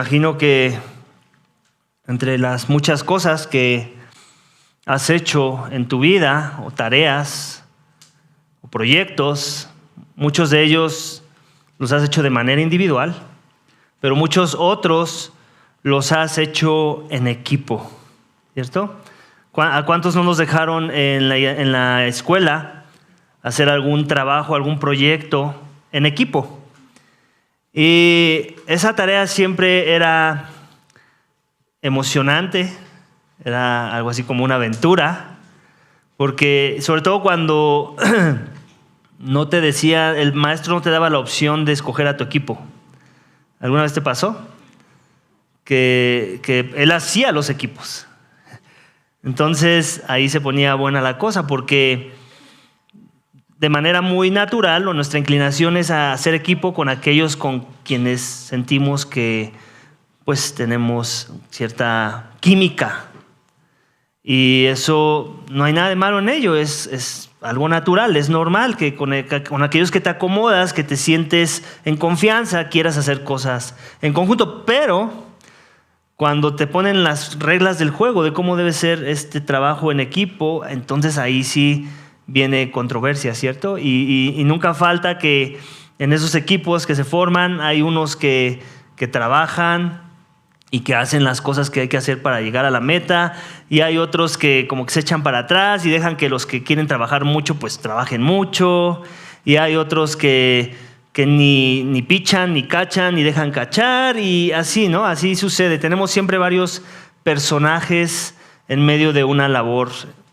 imagino que entre las muchas cosas que has hecho en tu vida, o tareas, o proyectos, muchos de ellos los has hecho de manera individual, pero muchos otros los has hecho en equipo, ¿cierto? ¿A cuántos no nos dejaron en la escuela hacer algún trabajo, algún proyecto en equipo? Y esa tarea siempre era emocionante, era algo así como una aventura, porque sobre todo cuando no te decía, el maestro no te daba la opción de escoger a tu equipo. ¿Alguna vez te pasó? Que él hacía los equipos. Entonces ahí se ponía buena la cosa, porque de manera muy natural, nuestra inclinación es a hacer equipo con aquellos con quienes sentimos que pues tenemos cierta química. Y eso no hay nada de malo en ello, es algo natural, es normal que con aquellos que te acomodas, que te sientes en confianza, quieras hacer cosas en conjunto. Pero cuando te ponen las reglas del juego de cómo debe ser este trabajo en equipo, entonces ahí sí viene controversia, ¿cierto? Y nunca falta que en esos equipos que se forman hay unos que trabajan y que hacen las cosas que hay que hacer para llegar a la meta, y hay otros que como que se echan para atrás y dejan que los que quieren trabajar mucho pues trabajen mucho, y hay otros que ni pichan, ni cachan, ni dejan cachar, y así, ¿no? Así sucede. Tenemos siempre varios personajes en medio de una labor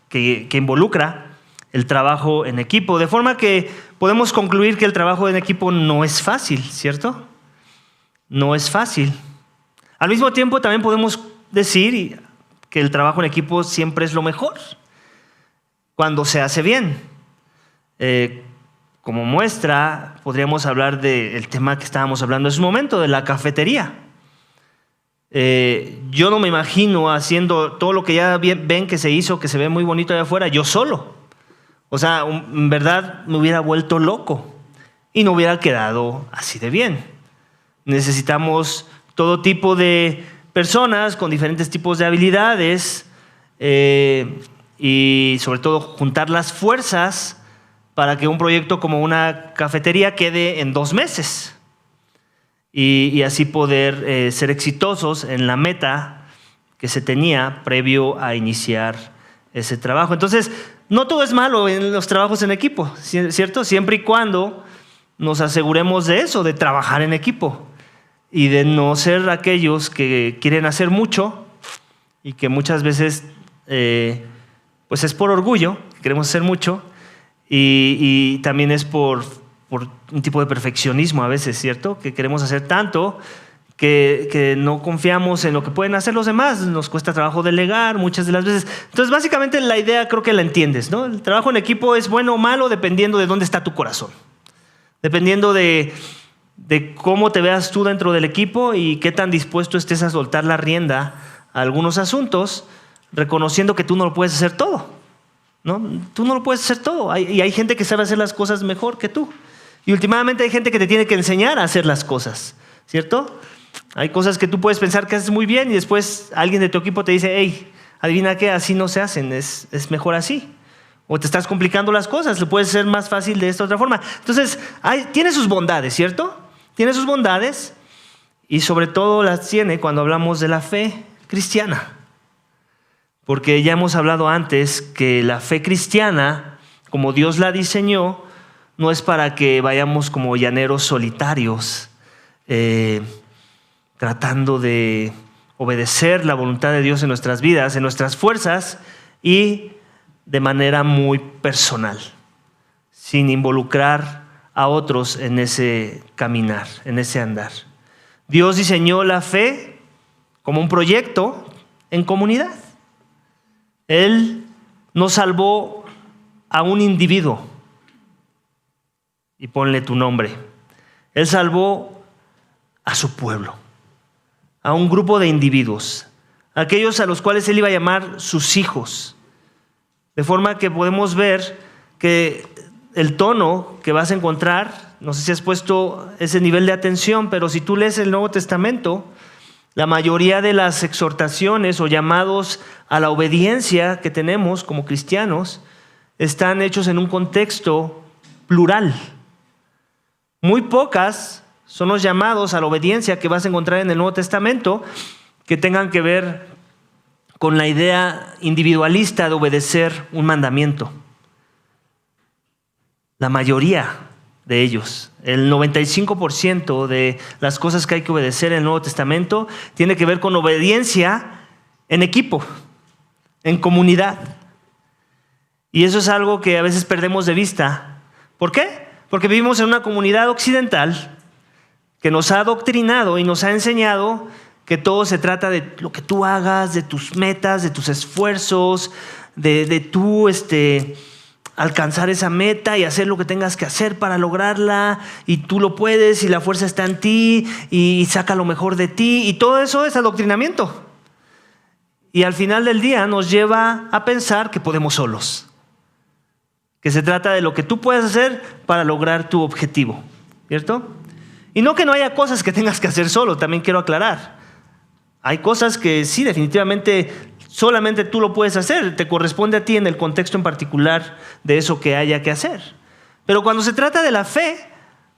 que involucra el trabajo en equipo, de forma que podemos concluir que el trabajo en equipo no es fácil, ¿cierto? No es fácil. Al mismo tiempo también podemos decir que el trabajo en equipo siempre es lo mejor, cuando se hace bien. Como muestra, podríamos hablar del tema que estábamos hablando en su momento, de la cafetería. Yo no me imagino haciendo todo lo que ya ven que se hizo, que se ve muy bonito allá afuera, yo solo. O sea, en verdad me hubiera vuelto loco y no hubiera quedado así de bien. Necesitamos todo tipo de personas con diferentes tipos de habilidades y sobre todo juntar las fuerzas para que un proyecto como una cafetería quede en 2 meses y así poder ser exitosos en la meta que se tenía previo a iniciar ese trabajo. Entonces, no todo es malo en los trabajos en equipo, ¿cierto? Siempre y cuando nos aseguremos de eso, de trabajar en equipo y de no ser aquellos que quieren hacer mucho y que muchas veces pues es por orgullo, queremos hacer mucho, y también es por un tipo de perfeccionismo a veces, ¿cierto? Que queremos hacer tanto que no confiamos en lo que pueden hacer los demás, nos cuesta trabajo delegar muchas de las veces. Entonces básicamente la idea creo que la entiendes, ¿no? El trabajo en equipo es bueno o malo dependiendo de dónde está tu corazón, dependiendo de cómo te veas tú dentro del equipo y qué tan dispuesto estés a soltar la rienda a algunos asuntos, reconociendo que tú no lo puedes hacer todo, ¿no? Tú no lo puedes hacer todo, y hay gente que sabe hacer las cosas mejor que tú, y últimamente hay gente que te tiene que enseñar a hacer las cosas, ¿cierto? Hay cosas que tú puedes pensar que haces muy bien y después alguien de tu equipo te dice, hey, adivina qué, así no se hacen, es mejor así. O te estás complicando las cosas, le puede ser más fácil de esta otra forma. Entonces, tiene sus bondades, ¿cierto? Tiene sus bondades, y sobre todo las tiene cuando hablamos de la fe cristiana. Porque ya hemos hablado antes que la fe cristiana, como Dios la diseñó, no es para que vayamos como llaneros solitarios, tratando de obedecer la voluntad de Dios en nuestras vidas, en nuestras fuerzas y de manera muy personal, sin involucrar a otros en ese caminar, en ese andar. Dios diseñó la fe como un proyecto en comunidad. Él no salvó a un individuo, y ponle tu nombre. Él salvó a su pueblo, a un grupo de individuos, aquellos a los cuales Él iba a llamar sus hijos. De forma que podemos ver que el tono que vas a encontrar, no sé si has puesto ese nivel de atención, pero si tú lees el Nuevo Testamento, La mayoría de las exhortaciones o llamados a la obediencia que tenemos como cristianos están hechos en un contexto plural. Muy pocas son los llamados a la obediencia que vas a encontrar en el Nuevo Testamento que tengan que ver con la idea individualista de obedecer un mandamiento. La mayoría de ellos, el 95% de las cosas que hay que obedecer en el Nuevo Testamento tiene que ver con obediencia en equipo, en comunidad. Y eso es algo que a veces perdemos de vista. ¿Por qué? Porque vivimos en una comunidad occidental que nos ha adoctrinado y nos ha enseñado que todo se trata de lo que tú hagas, de tus metas, de tus esfuerzos, de tú alcanzar esa meta y hacer lo que tengas que hacer para lograrla, y tú lo puedes y la fuerza está en ti y saca lo mejor de ti, y todo eso es adoctrinamiento. Y al final del día nos lleva a pensar que podemos solos, que se trata de lo que tú puedes hacer para lograr tu objetivo, ¿cierto? Y no que no haya cosas que tengas que hacer solo, también quiero aclarar. Hay cosas que sí, definitivamente, solamente tú lo puedes hacer. Te corresponde a ti en el contexto en particular de eso que haya que hacer. Pero cuando se trata de la fe,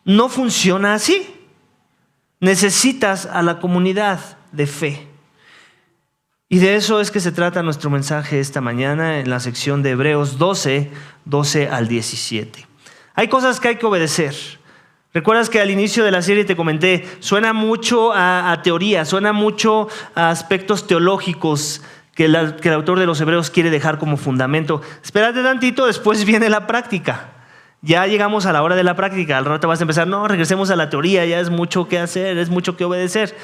no funciona así. Necesitas a la comunidad de fe. Y de eso es que se trata nuestro mensaje esta mañana en la sección de Hebreos 12 al 17. Hay cosas que hay que obedecer. ¿Recuerdas que al inicio de la serie te comenté? Suena mucho a teoría, suena mucho a aspectos teológicos que el autor de los Hebreos quiere dejar como fundamento. Espérate tantito, después viene la práctica. Ya llegamos a la hora de la práctica. Al rato vas a empezar, no, regresemos a la teoría, ya es mucho que hacer, es mucho que obedecer.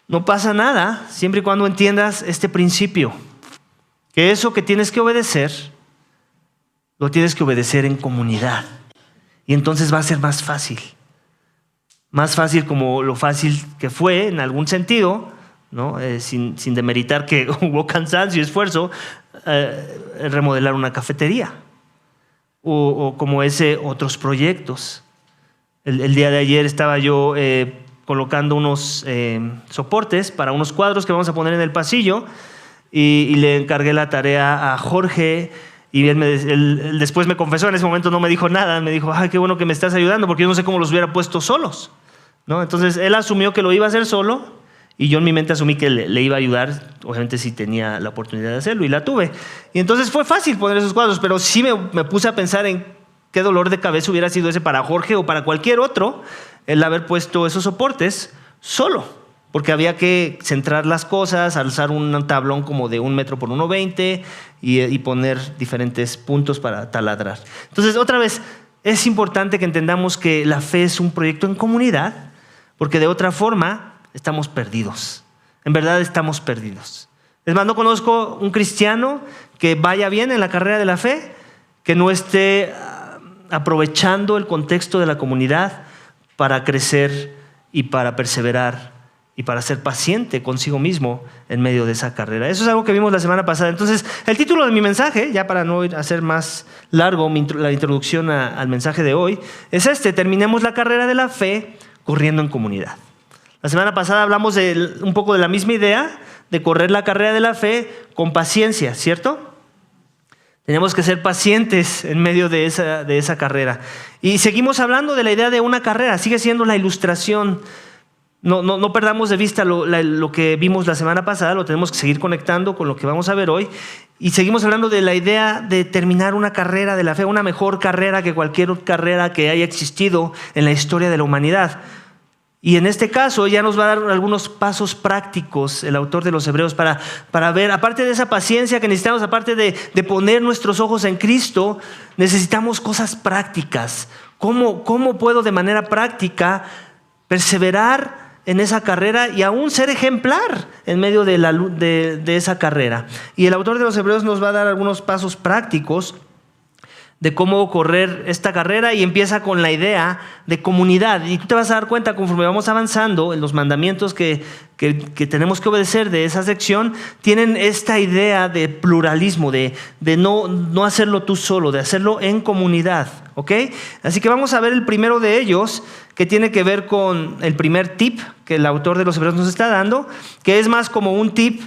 No pasa nada, siempre y cuando entiendas este principio, que eso que tienes que obedecer, lo tienes que obedecer en comunidad. Y entonces va a ser más fácil. Más fácil como lo fácil que fue en algún sentido, ¿no? Sin demeritar que hubo cansancio y esfuerzo, remodelar una cafetería. O como otros proyectos. El día de ayer estaba yo colocando unos soportes para unos cuadros que vamos a poner en el pasillo y le encargué la tarea a Jorge. Y él después me confesó, en ese momento no me dijo nada, me dijo, ay, qué bueno que me estás ayudando, porque yo no sé cómo los hubiera puesto solos, ¿no? Entonces él asumió que lo iba a hacer solo, y yo en mi mente asumí que le iba a ayudar, obviamente si tenía la oportunidad de hacerlo, y la tuve. Y entonces fue fácil poner esos cuadros, pero sí me puse a pensar en qué dolor de cabeza hubiera sido ese para Jorge o para cualquier otro, el haber puesto esos soportes solo. Porque había que centrar las cosas, alzar un tablón como de 1 metro por 1.20 y poner diferentes puntos para taladrar. Entonces, otra vez, es importante que entendamos que la fe es un proyecto en comunidad, porque de otra forma estamos perdidos. En verdad estamos perdidos. Es más, no conozco un cristiano que vaya bien en la carrera de la fe, que no esté aprovechando el contexto de la comunidad para crecer y para perseverar y para ser paciente consigo mismo en medio de esa carrera. Eso es algo que vimos la semana pasada. Entonces, el título de mi mensaje, ya para no hacer más largo la introducción al mensaje de hoy, es terminemos la carrera de la fe corriendo en comunidad. La semana pasada hablamos un poco de la misma idea, de correr la carrera de la fe con paciencia, ¿cierto? Tenemos que ser pacientes en medio de esa carrera. Y seguimos hablando de la idea de una carrera, sigue siendo la ilustración. No perdamos de vista lo que vimos la semana pasada, lo tenemos que seguir conectando con lo que vamos a ver hoy. Y seguimos hablando de la idea de terminar una carrera de la fe, una mejor carrera que cualquier carrera que haya existido en la historia de la humanidad. Y en este caso ya nos va a dar algunos pasos prácticos el autor de los Hebreos para ver, aparte de esa paciencia que necesitamos, aparte de poner nuestros ojos en Cristo, necesitamos cosas prácticas. ¿Cómo puedo de manera práctica perseverar en esa carrera y aún ser ejemplar en medio de esa carrera? Y el autor de los Hebreos nos va a dar algunos pasos prácticos de cómo correr esta carrera y empieza con la idea de comunidad. Y tú te vas a dar cuenta conforme vamos avanzando en los mandamientos que tenemos que obedecer de esa sección, tienen esta idea de pluralismo, de no hacerlo tú solo, de hacerlo en comunidad. ¿Ok? Así que vamos a ver el primero de ellos, que tiene que ver con el primer tip que el autor de los Hebreos nos está dando, que es más como un tip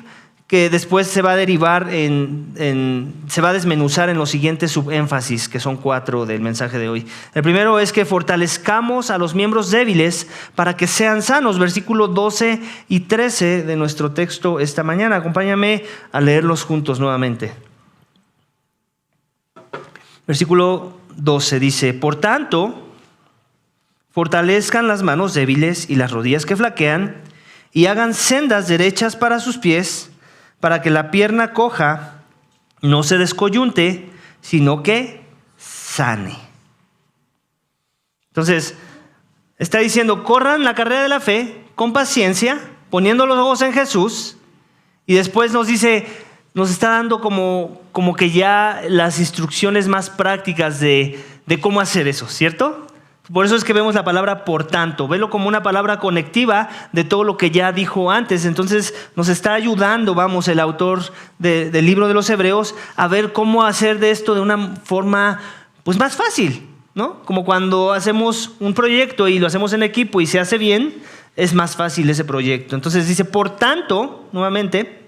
que después se va a derivar se va a desmenuzar en los siguientes subénfasis, que son 4 del mensaje de hoy. El primero es que fortalezcamos a los miembros débiles para que sean sanos, versículos 12 y 13 de nuestro texto esta mañana. Acompáñame a leerlos juntos nuevamente. Versículo 12 dice: por tanto, fortalezcan las manos débiles y las rodillas que flaquean, y hagan sendas derechas para sus pies, para que la pierna coja no se descoyunte, sino que sane. Entonces, está diciendo, corran la carrera de la fe con paciencia, poniendo los ojos en Jesús, y después nos dice, nos está dando como que ya las instrucciones más prácticas de cómo hacer eso, ¿cierto? Por eso es que vemos la palabra por tanto. Velo como una palabra conectiva de todo lo que ya dijo antes. Entonces nos está ayudando, el autor del libro de los Hebreos a ver cómo hacer de esto de una forma pues más fácil, ¿no? Como cuando hacemos un proyecto y lo hacemos en equipo y se hace bien, es más fácil ese proyecto. Entonces dice, por tanto, nuevamente,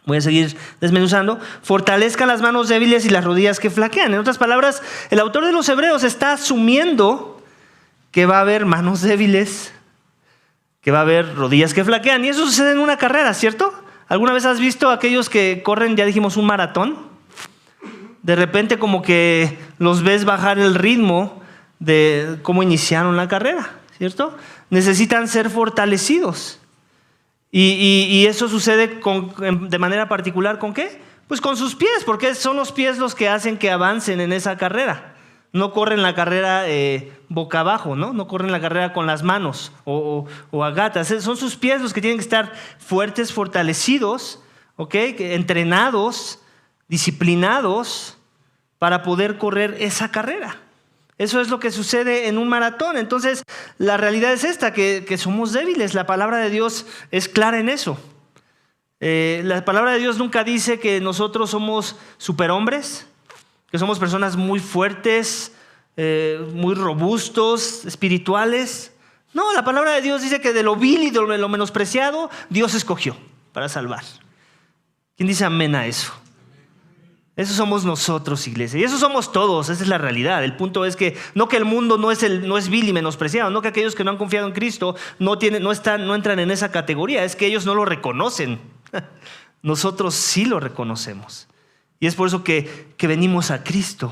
voy a seguir desmenuzando, fortalezcan las manos débiles y las rodillas que flaquean. En otras palabras, el autor de los Hebreos está asumiendo que va a haber manos débiles, que va a haber rodillas que flaquean. Y eso sucede en una carrera, ¿cierto? ¿Alguna vez has visto a aquellos que corren, ya dijimos, un maratón? De repente como que los ves bajar el ritmo de cómo iniciaron la carrera, ¿cierto? Necesitan ser fortalecidos. Y eso sucede de manera particular, ¿con qué? Pues con sus pies, porque son los pies los que hacen que avancen en esa carrera. No corren la carrera boca abajo, ¿no? No corren la carrera con las manos o a gatas. Son sus pies los que tienen que estar fuertes, fortalecidos, ¿ok? Entrenados, disciplinados para poder correr esa carrera. Eso es lo que sucede en un maratón. Entonces, la realidad es esta, que somos débiles. La palabra de Dios es clara en eso. La palabra de Dios nunca dice que nosotros somos superhombres, que somos personas muy fuertes, muy robustos, espirituales. No, la palabra de Dios dice que de lo vil y de lo menospreciado, Dios escogió para salvar. ¿Quién dice amén a eso? Eso somos nosotros, iglesia. Y eso somos todos, esa es la realidad. El punto es que no que el mundo no es vil y menospreciado, no que aquellos que no han confiado en Cristo no entran en esa categoría, es que ellos no lo reconocen. Nosotros sí lo reconocemos. Y es por eso que venimos a Cristo,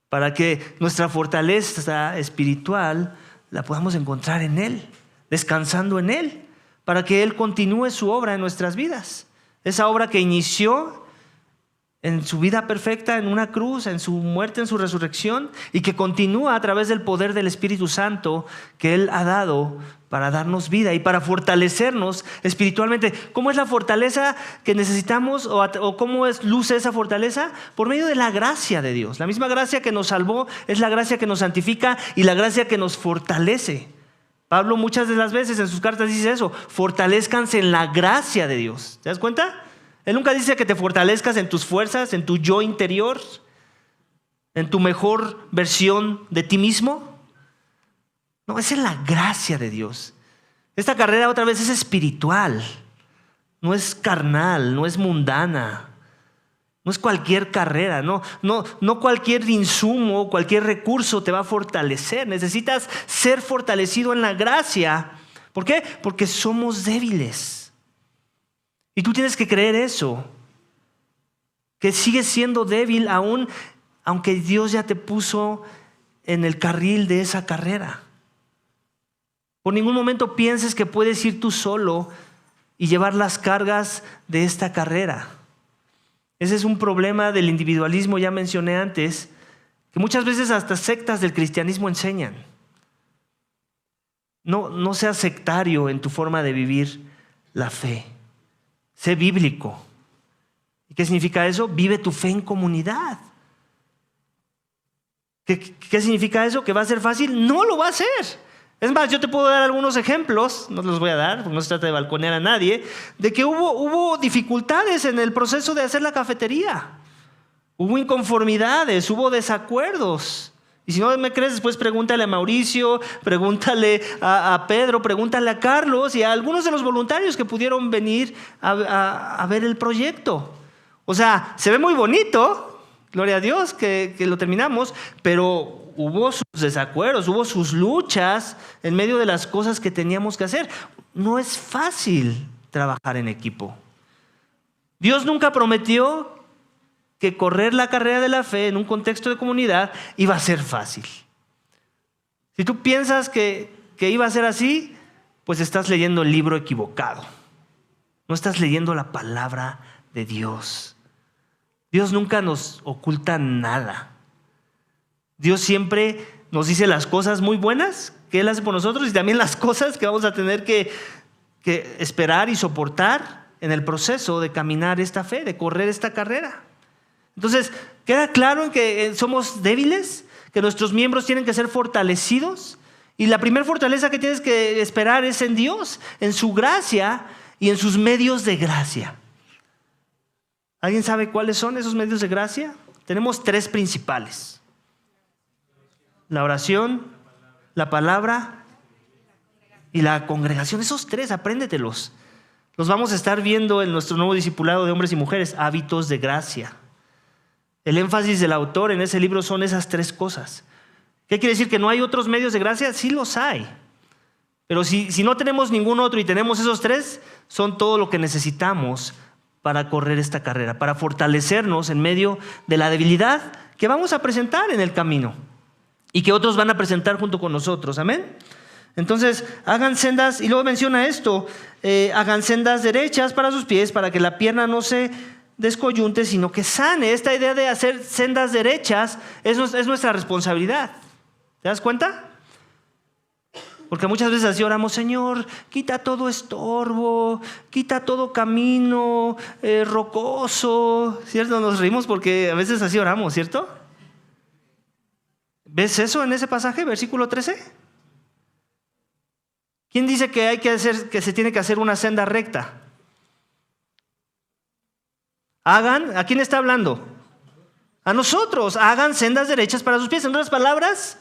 para que nuestra fortaleza espiritual la podamos encontrar en Él, descansando en Él, para que Él continúe su obra en nuestras vidas. Esa obra que inició en su vida perfecta, en una cruz, en su muerte, en su resurrección, y que continúa a través del poder del Espíritu Santo que Él ha dado para darnos vida y para fortalecernos espiritualmente. ¿Cómo es la fortaleza que necesitamos o cómo luce esa fortaleza? Por medio de la gracia de Dios. La misma gracia que nos salvó es la gracia que nos santifica y la gracia que nos fortalece. Pablo muchas de las veces en sus cartas dice eso, fortalezcanse en la gracia de Dios. ¿Te das cuenta? Él nunca dice que te fortalezcas en tus fuerzas, en tu yo interior, en tu mejor versión de ti mismo. No, esa es la gracia de Dios. Esta carrera otra vez es espiritual, no es carnal, no es mundana, no es cualquier carrera, no cualquier insumo, cualquier recurso te va a fortalecer. Necesitas ser fortalecido en la gracia. ¿Por qué? Porque somos débiles. Y tú tienes que creer eso, que sigues siendo débil aún aunque Dios ya te puso en el carril de esa carrera. Por ningún momento pienses que puedes ir tú solo y llevar las cargas de esta carrera. Ese es un problema del individualismo, ya mencioné antes, que muchas veces hasta sectas del cristianismo enseñan. No seas sectario en tu forma de vivir la fe. Sé bíblico. ¿Y qué significa eso? Vive tu fe en comunidad. ¿Qué significa eso? ¿Que va a ser fácil? No lo va a ser. Es más, yo te puedo dar algunos ejemplos, no te los voy a dar, porque no se trata de balconear a nadie, de que hubo dificultades en el proceso de hacer la cafetería. Hubo inconformidades, hubo desacuerdos. Y si no me crees, después pregúntale a Mauricio, pregúntale a Pedro, pregúntale a Carlos y a algunos de los voluntarios que pudieron venir a ver el proyecto. O sea, se ve muy bonito, gloria a Dios que lo terminamos, pero hubo sus desacuerdos, hubo sus luchas en medio de las cosas que teníamos que hacer. No es fácil trabajar en equipo. Dios nunca prometió que correr la carrera de la fe en un contexto de comunidad iba a ser fácil. Si tú piensas que iba a ser así, pues estás leyendo el libro equivocado. No estás leyendo la palabra de Dios. Dios nunca nos oculta nada. Dios siempre nos dice las cosas muy buenas que Él hace por nosotros y también las cosas que vamos a tener que esperar y soportar en el proceso de caminar esta fe, de correr esta carrera. Entonces, queda claro en que somos débiles, que nuestros miembros tienen que ser fortalecidos y la primera fortaleza que tienes que esperar es en Dios, en su gracia y en sus medios de gracia. ¿Alguien sabe cuáles son esos medios de gracia? Tenemos 3 principales: la oración, la palabra y la congregación. Esos 3, apréndetelos. Los vamos a estar viendo en nuestro nuevo discipulado de hombres y mujeres, hábitos de gracia. El énfasis del autor en ese libro son esas 3 cosas. ¿Qué quiere decir? ¿Que no hay otros medios de gracia? Sí los hay. Pero si no tenemos ningún otro y tenemos esos 3, son todo lo que necesitamos para correr esta carrera, para fortalecernos en medio de la debilidad que vamos a presentar en el camino y que otros van a presentar junto con nosotros. Amén. Entonces, hagan sendas, y luego menciona esto, hagan sendas derechas para sus pies, para que la pierna no se descoyunte, sino que sane. Esta idea de hacer sendas derechas es nuestra responsabilidad. ¿Te das cuenta? Porque muchas veces así oramos: Señor, quita todo estorbo, quita todo camino rocoso, ¿cierto? Nos reímos porque a veces así oramos, ¿cierto? ¿Ves eso en ese pasaje, versículo 13? ¿Quién dice que se tiene que hacer una senda recta? ¿A quién está hablando? A nosotros. Hagan sendas derechas para sus pies. En otras palabras,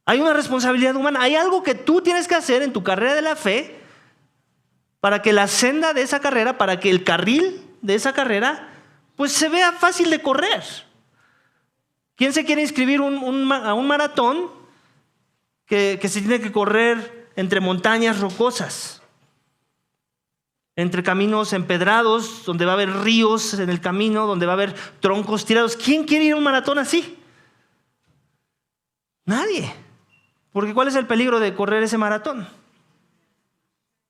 hay una responsabilidad humana. Hay algo que tú tienes que hacer en tu carrera de la fe para que la senda de esa carrera, para que el carril de esa carrera, pues se vea fácil de correr. ¿Quién se quiere inscribir a un maratón que se tiene que correr entre montañas rocosas? Entre caminos empedrados, donde va a haber ríos en el camino, donde va a haber troncos tirados. ¿Quién quiere ir a un maratón así? Nadie. Porque ¿cuál es el peligro de correr ese maratón?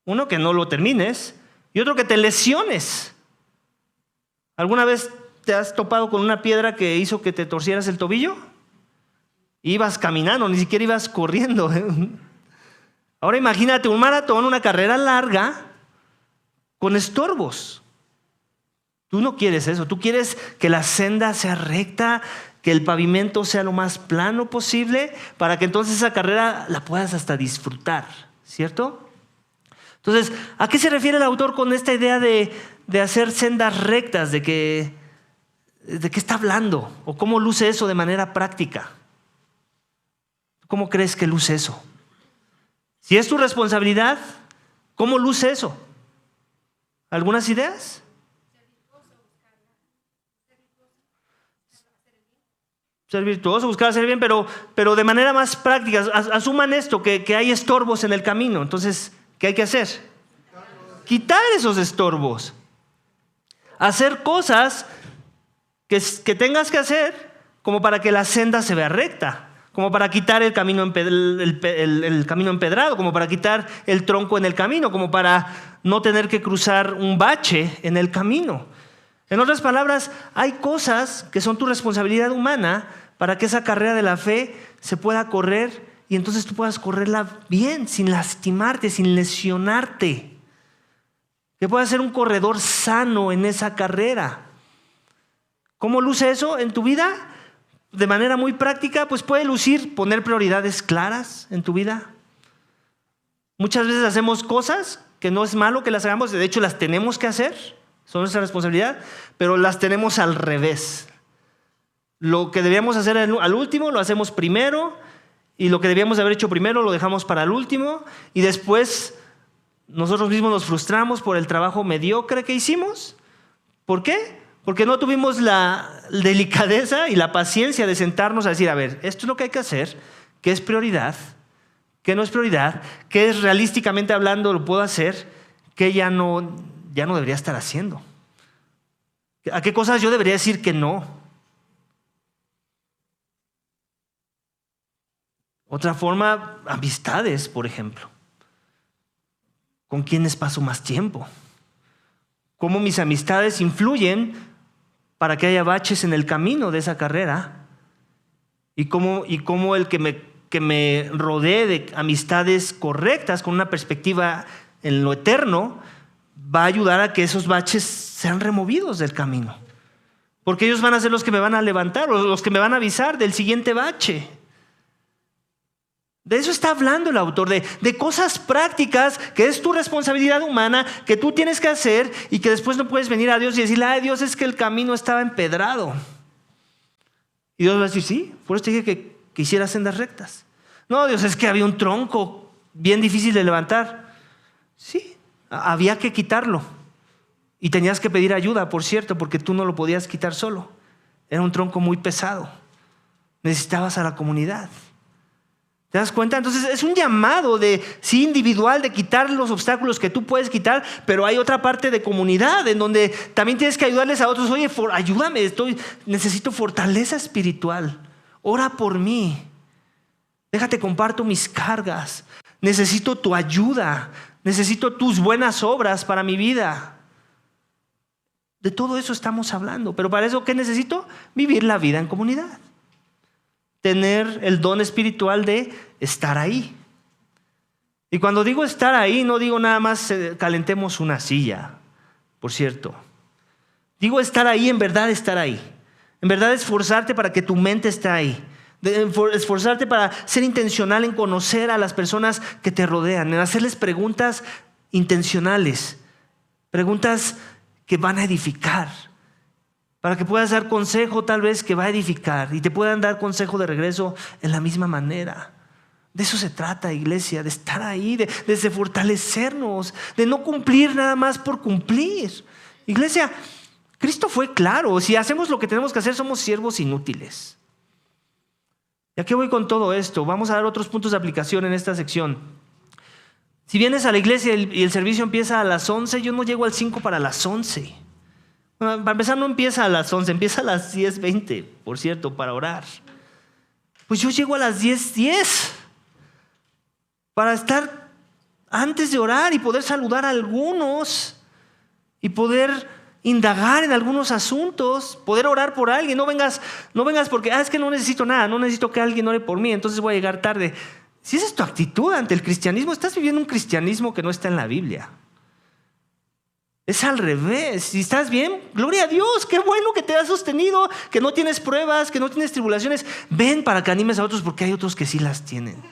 Uno, que no lo termines, y otro, que te lesiones. ¿Alguna vez te has topado con una piedra que hizo que te torcieras el tobillo? Ibas caminando, ni siquiera ibas corriendo. Ahora imagínate un maratón, una carrera larga, con estorbos. Tú no quieres eso. Tú quieres que la senda sea recta, que el pavimento sea lo más plano posible, para que entonces esa carrera la puedas hasta disfrutar, ¿cierto? Entonces, ¿a qué se refiere el autor con esta idea de hacer sendas rectas? ¿De qué está hablando? ¿O cómo luce eso de manera práctica? ¿Cómo crees que luce eso? Si es tu responsabilidad, ¿cómo luce eso? ¿Algunas ideas? Ser virtuoso, buscar hacer bien, pero de manera más práctica. Asuman esto, que hay estorbos en el camino. Entonces, ¿qué hay que hacer? Quitar esos estorbos. Hacer cosas que tengas que hacer como para que la senda se vea recta. Como para quitar el camino empedrado, como para quitar el tronco en el camino, como para no tener que cruzar un bache en el camino. En otras palabras, hay cosas que son tu responsabilidad humana para que esa carrera de la fe se pueda correr y entonces tú puedas correrla bien, sin lastimarte, sin lesionarte. Que puedas ser un corredor sano en esa carrera. ¿Cómo luce eso en tu vida? de manera muy práctica, pues puede lucir poner prioridades claras en tu vida. Muchas veces hacemos cosas que no es malo que las hagamos, de hecho las tenemos que hacer, son nuestra responsabilidad, pero las tenemos al revés. Lo que debíamos hacer al último lo hacemos primero, y lo que debíamos haber hecho primero lo dejamos para el último, y después nosotros mismos nos frustramos por el trabajo mediocre que hicimos. ¿Por qué? Porque no tuvimos la delicadeza y la paciencia de sentarnos a decir, a ver, esto es lo que hay que hacer, ¿qué es prioridad? ¿Qué no es prioridad? ¿Qué es realísticamente hablando lo puedo hacer? ¿Qué ya no debería estar haciendo? ¿A qué cosas yo debería decir que no? Otra forma, amistades, por ejemplo. ¿Con quiénes paso más tiempo? ¿Cómo mis amistades influyen para que haya baches en el camino de esa carrera? ¿Y cómo el que me rodee de amistades correctas, con una perspectiva en lo eterno, va a ayudar a que esos baches sean removidos del camino? Porque ellos van a ser los que me van a levantar, o los que me van a avisar del siguiente bache. De eso está hablando el autor, de cosas prácticas que es tu responsabilidad humana, que tú tienes que hacer y que después no puedes venir a Dios y decirle, ay Dios, es que el camino estaba empedrado. Y Dios va a decir, sí, por eso te dije que hicieras sendas rectas. No, Dios, es que había un tronco bien difícil de levantar. Sí, había que quitarlo. Y tenías que pedir ayuda, por cierto, porque tú no lo podías quitar solo. Era un tronco muy pesado. Necesitabas a la comunidad. ¿Te das cuenta? Entonces es un llamado sí, individual, de quitar los obstáculos que tú puedes quitar, pero hay otra parte de comunidad en donde también tienes que ayudarles a otros. Oye, ayúdame, necesito fortaleza espiritual. Ora por mí. Déjate, comparto mis cargas. Necesito tu ayuda. Necesito tus buenas obras para mi vida. De todo eso estamos hablando. Pero para eso, ¿qué necesito? Vivir la vida en comunidad. Tener el don espiritual de estar ahí. Y cuando digo estar ahí, no digo nada más calentemos una silla, por cierto. Digo estar ahí, en verdad estar ahí. En verdad esforzarte para que tu mente esté ahí. Esforzarte para ser intencional en conocer a las personas que te rodean, en hacerles preguntas intencionales, preguntas que van a edificar. Para que puedas dar consejo tal vez que va a edificar y te puedan dar consejo de regreso en la misma manera. De eso se trata, iglesia, de estar ahí, de fortalecernos, de no cumplir nada más por cumplir. Iglesia, Cristo fue claro, si hacemos lo que tenemos que hacer somos siervos inútiles. ¿Y a qué voy con todo esto? Vamos a dar otros puntos de aplicación en esta sección. Si vienes a la iglesia y el servicio empieza a las 11, yo no llego al 5 para las 11. Bueno, para empezar no empieza a las 11, empieza a las 10:20, por cierto, para orar. Pues yo llego a las 10:10 para estar antes de orar y poder saludar a algunos y poder indagar en algunos asuntos, poder orar por alguien. No vengas porque es que no necesito nada, no necesito que alguien ore por mí, entonces voy a llegar tarde. Si esa es tu actitud ante el cristianismo, estás viviendo un cristianismo que no está en la Biblia. Es al revés. Si estás bien, gloria a Dios, qué bueno que te has sostenido, que no tienes pruebas, que no tienes tribulaciones. Ven para que animes a otros, porque hay otros que sí las tienen.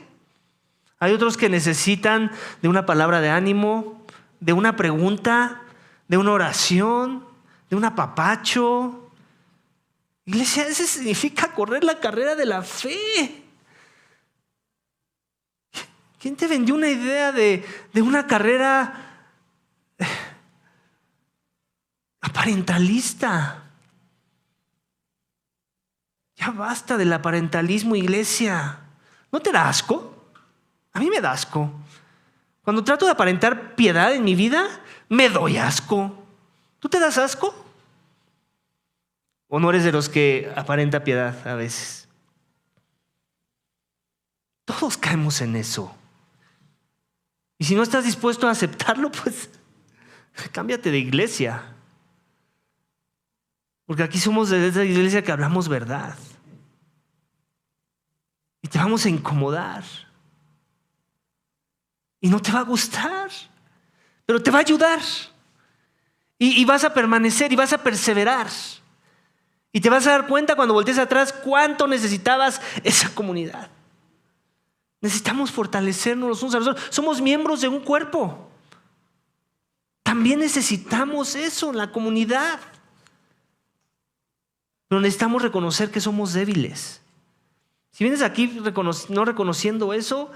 Hay otros que necesitan de una palabra de ánimo, de una pregunta, de una oración, de un apapacho. Iglesia, eso significa correr la carrera de la fe. ¿Quién te vendió una idea de una carrera aparentalista? Ya basta del aparentalismo, iglesia. ¿No te da asco? A mí me da asco. Cuando trato de aparentar piedad en mi vida, me doy asco. ¿Tú te das asco? ¿O no eres de los que aparenta piedad a veces? Todos caemos en eso. Y si no estás dispuesto a aceptarlo, pues cámbiate de iglesia. Porque aquí somos de esa iglesia que hablamos verdad. Y te vamos a incomodar. Y no te va a gustar. Pero te va a ayudar. Y vas a permanecer y vas a perseverar. Y te vas a dar cuenta cuando voltees atrás cuánto necesitabas esa comunidad. Necesitamos fortalecernos los unos a los otros. Somos miembros de un cuerpo. También necesitamos eso en la comunidad. Pero necesitamos reconocer que somos débiles. Si vienes aquí no reconociendo eso,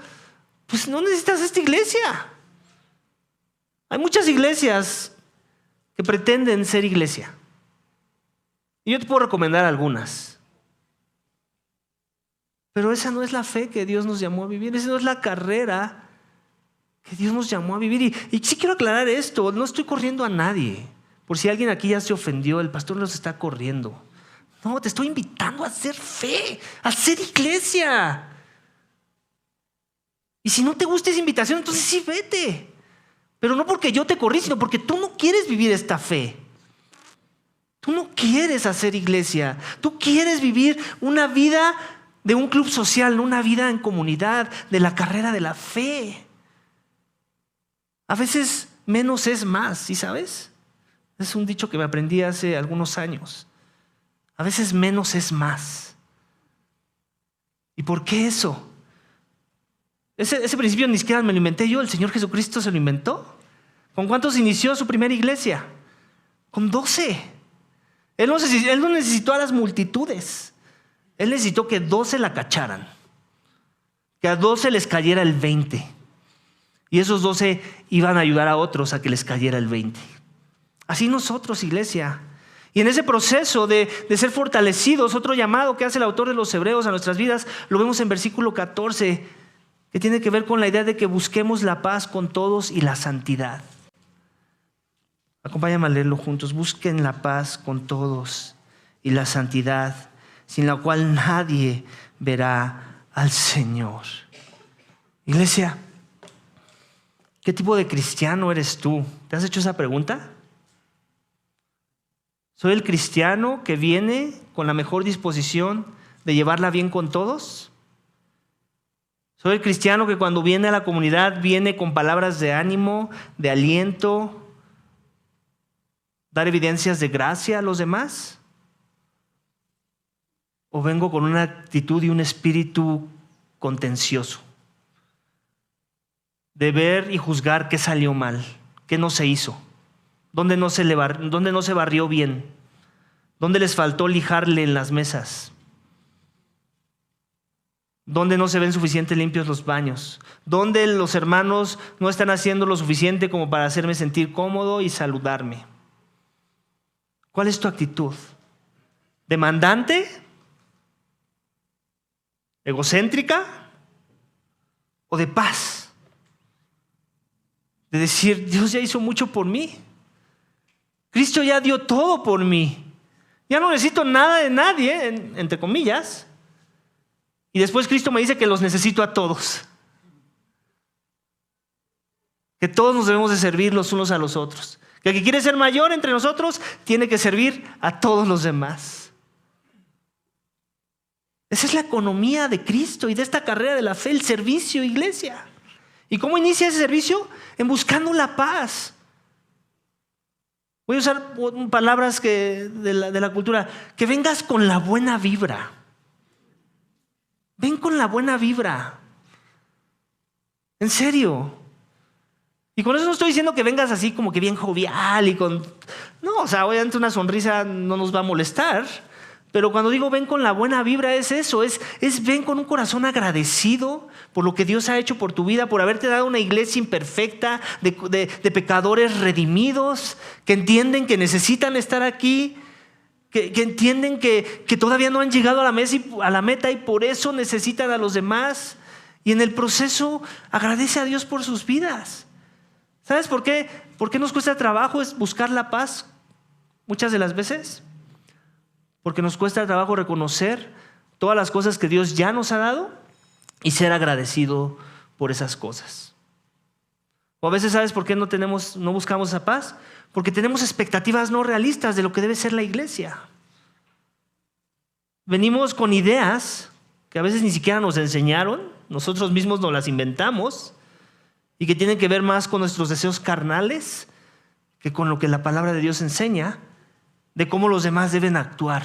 pues no necesitas esta iglesia. Hay muchas iglesias que pretenden ser iglesia. Y yo te puedo recomendar algunas. Pero esa no es la fe que Dios nos llamó a vivir. Esa no es la carrera que Dios nos llamó a vivir. Y sí quiero aclarar esto. No estoy corriendo a nadie. Por si alguien aquí ya se ofendió, el pastor los está corriendo. No, te estoy invitando a hacer fe, a hacer iglesia. Y si no te gusta esa invitación, entonces sí vete. Pero no porque yo te corrí, sino porque tú no quieres vivir esta fe. Tú no quieres hacer iglesia. Tú quieres vivir una vida de un club social, no una vida en comunidad, de la carrera de la fe. A veces menos es más, ¿sí sabes? Es un dicho que me aprendí hace algunos años. A veces menos es más. ¿Y por qué eso? Ese principio ni siquiera me lo inventé yo, el Señor Jesucristo se lo inventó. ¿Con cuántos inició su primera iglesia? Con 12. Él no necesitó a las multitudes. Él necesitó que 12 la cacharan. Que a 12 les cayera el 20. Y esos 12 iban a ayudar a otros a que les cayera el 20. Así nosotros, iglesia. Y en ese proceso de ser fortalecidos, otro llamado que hace el autor de los Hebreos a nuestras vidas, lo vemos en versículo 14, que tiene que ver con la idea de que busquemos la paz con todos y la santidad. Acompáñame a leerlo juntos. Busquen la paz con todos y la santidad, sin la cual nadie verá al Señor. Iglesia, ¿qué tipo de cristiano eres tú? ¿Te has hecho esa pregunta? ¿Soy el cristiano que viene con la mejor disposición de llevarla bien con todos? ¿Soy el cristiano que cuando viene a la comunidad viene con palabras de ánimo, de aliento, dar evidencias de gracia a los demás? ¿O vengo con una actitud y un espíritu contencioso? De ver y juzgar qué salió mal, qué no se hizo. ¿Dónde no se barrió bien? ¿Dónde les faltó lijarle en las mesas? ¿Dónde no se ven suficientemente limpios los baños? ¿Dónde los hermanos no están haciendo lo suficiente como para hacerme sentir cómodo y saludarme? ¿Cuál es tu actitud? ¿Demandante? ¿Egocéntrica? ¿O de paz? De decir, Dios ya hizo mucho por mí. Cristo ya dio todo por mí. Ya no necesito nada de nadie, entre comillas. Y después Cristo me dice que los necesito a todos. Que todos nos debemos de servir los unos a los otros. Que el que quiere ser mayor entre nosotros tiene que servir a todos los demás. Esa es la economía de Cristo y de esta carrera de la fe, el servicio, iglesia. ¿Y cómo inicia ese servicio? En buscando la paz. Voy a usar palabras de la cultura. Que vengas con la buena vibra. Ven con la buena vibra. En serio. Y con eso no estoy diciendo que vengas así como que bien jovial y con... No, o sea, obviamente una sonrisa no nos va a molestar. Pero cuando digo ven con la buena vibra es eso. Es ven con un corazón agradecido por lo que Dios ha hecho por tu vida, por haberte dado una iglesia imperfecta de pecadores redimidos, que entienden que necesitan estar aquí, que entienden que todavía no han llegado a la meta y por eso necesitan a los demás. Y en el proceso agradece a Dios por sus vidas. ¿Sabes por qué? ¿Por qué nos cuesta trabajo es buscar la paz muchas de las veces? Porque nos cuesta trabajo reconocer todas las cosas que Dios ya nos ha dado y ser agradecido por esas cosas. O a veces, ¿sabes por qué no buscamos esa paz? Porque tenemos expectativas no realistas de lo que debe ser la iglesia. Venimos con ideas que a veces ni siquiera nos enseñaron, nosotros mismos nos las inventamos y que tienen que ver más con nuestros deseos carnales que con lo que la palabra de Dios enseña de cómo los demás deben actuar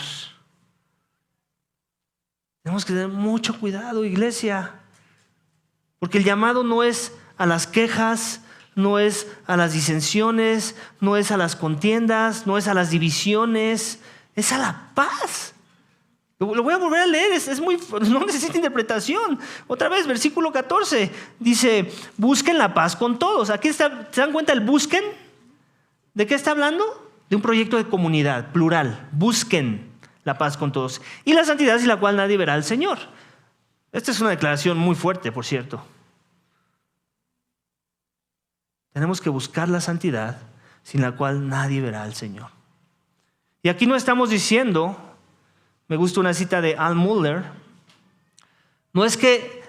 Tenemos que tener mucho cuidado, iglesia, porque el llamado no es a las quejas, no es a las disensiones, no es a las contiendas, no es a las divisiones, es a la paz. Lo voy a volver a leer, no necesita interpretación. Otra vez, versículo 14, dice, busquen la paz con todos. Aquí está, ¿se dan cuenta el busquen? ¿De qué está hablando? De un proyecto de comunidad, plural. Busquen la paz con todos. Y la santidad sin la cual nadie verá al Señor. Esta es una declaración muy fuerte, por cierto. Tenemos que buscar la santidad sin la cual nadie verá al Señor. Y aquí no estamos diciendo, me gusta una cita de Al Mohler, no es que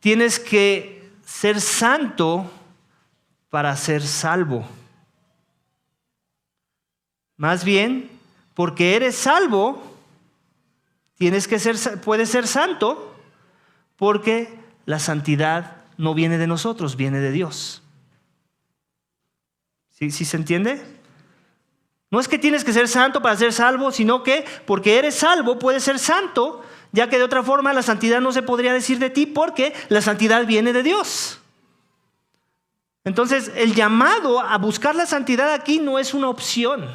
tienes que ser santo para ser salvo. Más bien, porque eres salvo, puedes ser santo, porque la santidad no viene de nosotros, viene de Dios. ¿Sí se entiende? No es que tienes que ser santo para ser salvo, sino que porque eres salvo puedes ser santo, ya que de otra forma la santidad no se podría decir de ti, porque la santidad viene de Dios. Entonces, el llamado a buscar la santidad aquí no es una opción.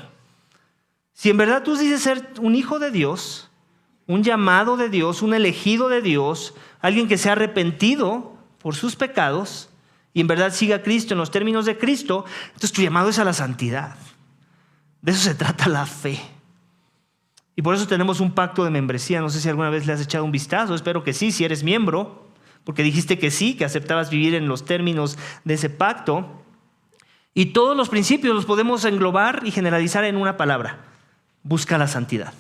Si en verdad tú dices ser un hijo de Dios, un llamado de Dios, un elegido de Dios, alguien que se ha arrepentido por sus pecados y en verdad siga a Cristo en los términos de Cristo, entonces tu llamado es a la santidad. De eso se trata la fe. Y por eso tenemos un pacto de membresía. No sé si alguna vez le has echado un vistazo, espero que sí, si eres miembro, porque dijiste que sí, que aceptabas vivir en los términos de ese pacto. Y todos los principios los podemos englobar y generalizar en una palabra: busca la santidad.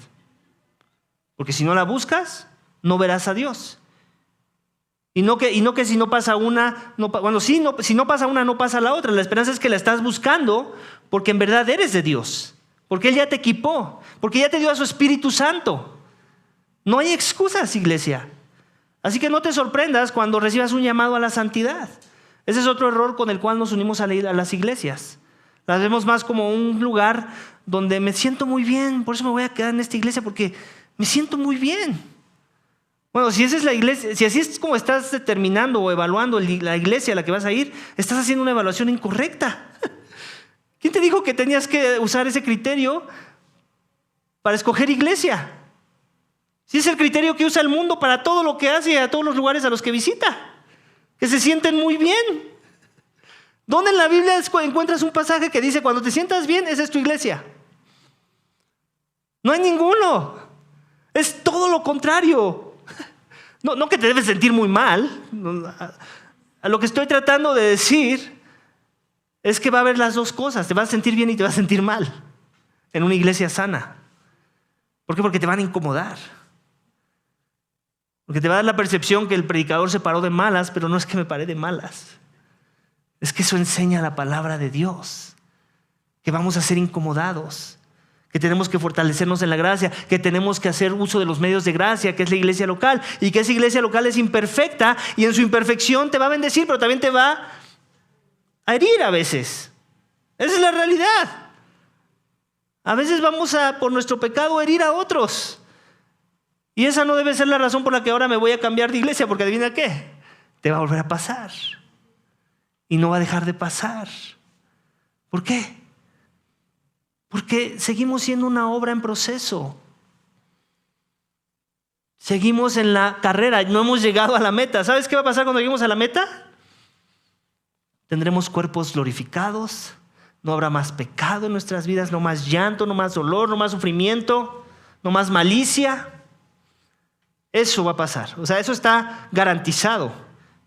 Porque si no la buscas, no verás a Dios. Y no que si no pasa una, si no pasa una, no pasa la otra. La esperanza es que la estás buscando porque en verdad eres de Dios. Porque Él ya te equipó. Porque ya te dio a su Espíritu Santo. No hay excusas, iglesia. Así que no te sorprendas cuando recibas un llamado a la santidad. Ese es otro error con el cual nos unimos a las iglesias. Las vemos más como un lugar donde me siento muy bien. Por eso me voy a quedar en esta iglesia, porque me siento muy bien. Bueno, si esa es la iglesia, si así es como estás determinando o evaluando la iglesia a la que vas a ir, estás haciendo una evaluación incorrecta. ¿Quién te dijo que tenías que usar ese criterio para escoger iglesia? Si es el criterio que usa el mundo para todo lo que hace y a todos los lugares a los que visita, que se sienten muy bien. ¿Dónde en la Biblia encuentras un pasaje que dice cuando te sientas bien, esa es tu iglesia? No hay ninguno. Es todo lo contrario. No que te debes sentir muy mal. A lo que estoy tratando de decir es que va a haber las dos cosas. Te vas a sentir bien y te vas a sentir mal en una iglesia sana. ¿Por qué? Porque te van a incomodar. Porque te va a dar la percepción que el predicador se paró de malas, pero no es que me paré de malas. Es que eso enseña la palabra de Dios. Que vamos a ser incomodados. Que tenemos que fortalecernos en la gracia, que tenemos que hacer uso de los medios de gracia, que es la iglesia local, y que esa iglesia local es imperfecta y en su imperfección te va a bendecir, pero también te va a herir a veces. Esa es la realidad. A veces vamos a, por nuestro pecado, herir a otros. Y esa no debe ser la razón por la que ahora me voy a cambiar de iglesia, porque adivina qué, te va a volver a pasar. Y no va a dejar de pasar. ¿Por qué? Porque seguimos siendo una obra en proceso. Seguimos en la carrera, no hemos llegado a la meta. ¿Sabes qué va a pasar cuando lleguemos a la meta? Tendremos cuerpos glorificados, no habrá más pecado en nuestras vidas, no más llanto, no más dolor, no más sufrimiento, no más malicia. Eso va a pasar, o sea, eso está garantizado.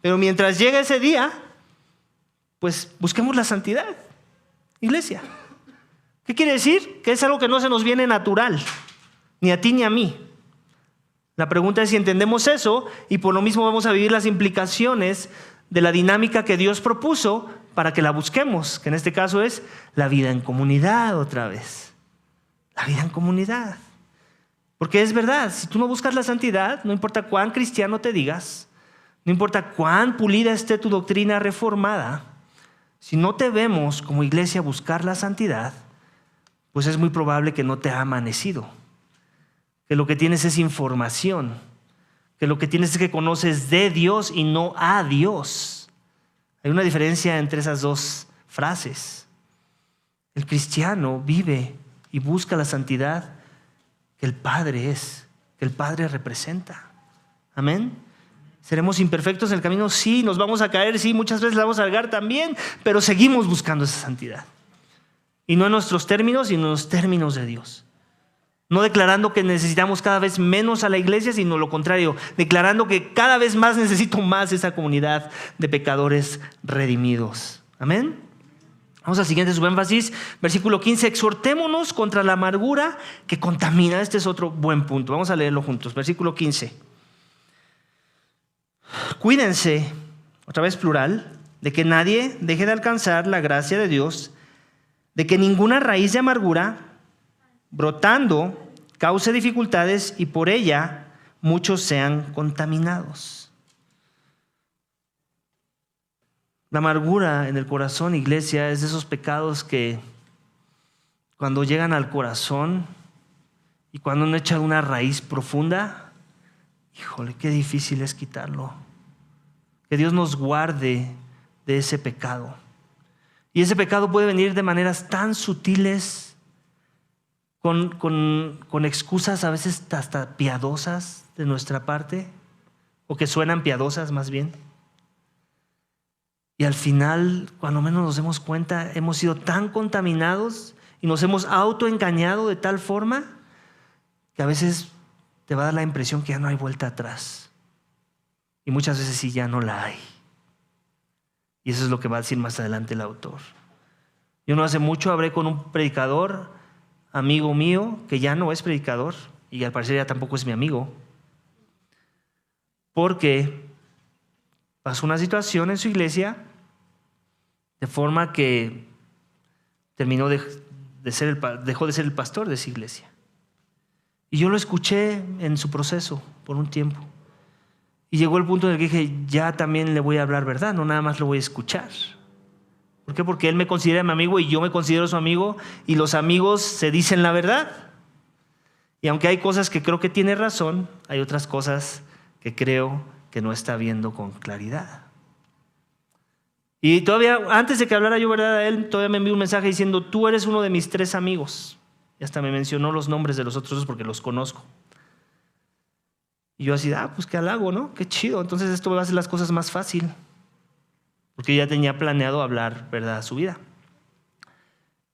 Pero mientras llegue ese día, pues busquemos la santidad, iglesia. ¿Qué quiere decir? Que es algo que no se nos viene natural, ni a ti ni a mí. La pregunta es si entendemos eso y por lo mismo vamos a vivir las implicaciones de la dinámica que Dios propuso para que la busquemos, que en este caso es la vida en comunidad otra vez. La vida en comunidad. Porque es verdad, si tú no buscas la santidad, no importa cuán cristiano te digas, no importa cuán pulida esté tu doctrina reformada, si no te vemos como iglesia buscar la santidad, pues es muy probable que no te ha amanecido, que lo que tienes es información, que lo que tienes es que conoces de Dios y no a Dios. Hay una diferencia entre esas dos frases. El cristiano vive y busca la santidad que el Padre es, que el Padre representa. Amén. ¿Seremos imperfectos en el camino? Sí. ¿Nos vamos a caer? Sí. Muchas veces la vamos a cargar también, pero seguimos buscando esa santidad. Y no en nuestros términos, sino en los términos de Dios. No declarando que necesitamos cada vez menos a la iglesia, sino lo contrario, declarando que cada vez más necesito más esa comunidad de pecadores redimidos. Amén. Vamos al siguiente subénfasis, versículo 15. Exhortémonos contra la amargura que contamina. Este es otro buen punto. Vamos a leerlo juntos. Versículo 15. Cuídense, otra vez plural, de que nadie deje de alcanzar la gracia de Dios, de que ninguna raíz de amargura brotando cause dificultades y por ella muchos sean contaminados. La amargura en el corazón, iglesia, es de esos pecados que cuando llegan al corazón y cuando uno echa una raíz profunda, híjole, qué difícil es quitarlo. Que Dios nos guarde de ese pecado. Y ese pecado puede venir de maneras tan sutiles, con excusas a veces hasta piadosas de nuestra parte, o que suenan piadosas más bien. Y al final, cuando menos nos demos cuenta, hemos sido tan contaminados y nos hemos autoengañado de tal forma que a veces te va a dar la impresión que ya no hay vuelta atrás. Y muchas veces sí, ya no la hay. Y eso es lo que va a decir más adelante el autor. Yo no hace mucho hablé con un predicador, amigo mío, que ya no es predicador y al parecer ya tampoco es mi amigo, porque pasó una situación en su iglesia de forma que dejó de ser el pastor de esa iglesia. Y yo lo escuché en su proceso por un tiempo. Y llegó el punto en el que dije, ya también le voy a hablar verdad, no nada más lo voy a escuchar. ¿Por qué? Porque él me considera mi amigo y yo me considero su amigo, y los amigos se dicen la verdad. Y aunque hay cosas que creo que tiene razón, hay otras cosas que creo que no está viendo con claridad. Y todavía, antes de que hablara yo verdad a él, todavía me envió un mensaje diciendo, tú eres uno de mis 3 amigos. Y hasta me mencionó los nombres de los otros 2 porque los conozco. Y yo así, pues qué halago, ¿no? Qué chido. Entonces esto me va a hacer las cosas más fácil. Porque ya tenía planeado hablar verdad a su vida.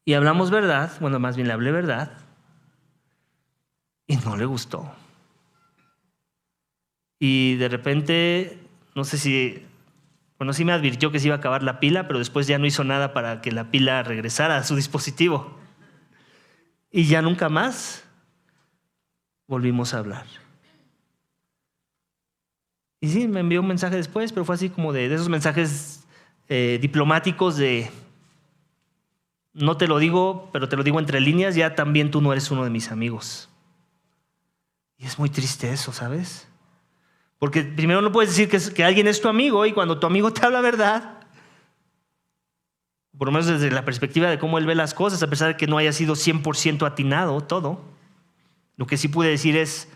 Y hablamos verdad, bueno, más bien le hablé verdad. Y no le gustó. Y de repente, no sé si, sí me advirtió que se iba a acabar la pila, pero después ya no hizo nada para que la pila regresara a su dispositivo. Y ya nunca más volvimos a hablar. Y sí, me envió un mensaje después, pero fue así como de esos mensajes diplomáticos de no te lo digo, pero te lo digo entre líneas, ya también tú no eres uno de mis amigos. Y es muy triste eso, ¿sabes? Porque primero no puedes decir que alguien es tu amigo, y cuando tu amigo te habla verdad, por lo menos desde la perspectiva de cómo él ve las cosas, a pesar de que no haya sido 100% atinado todo, lo que sí pude decir es,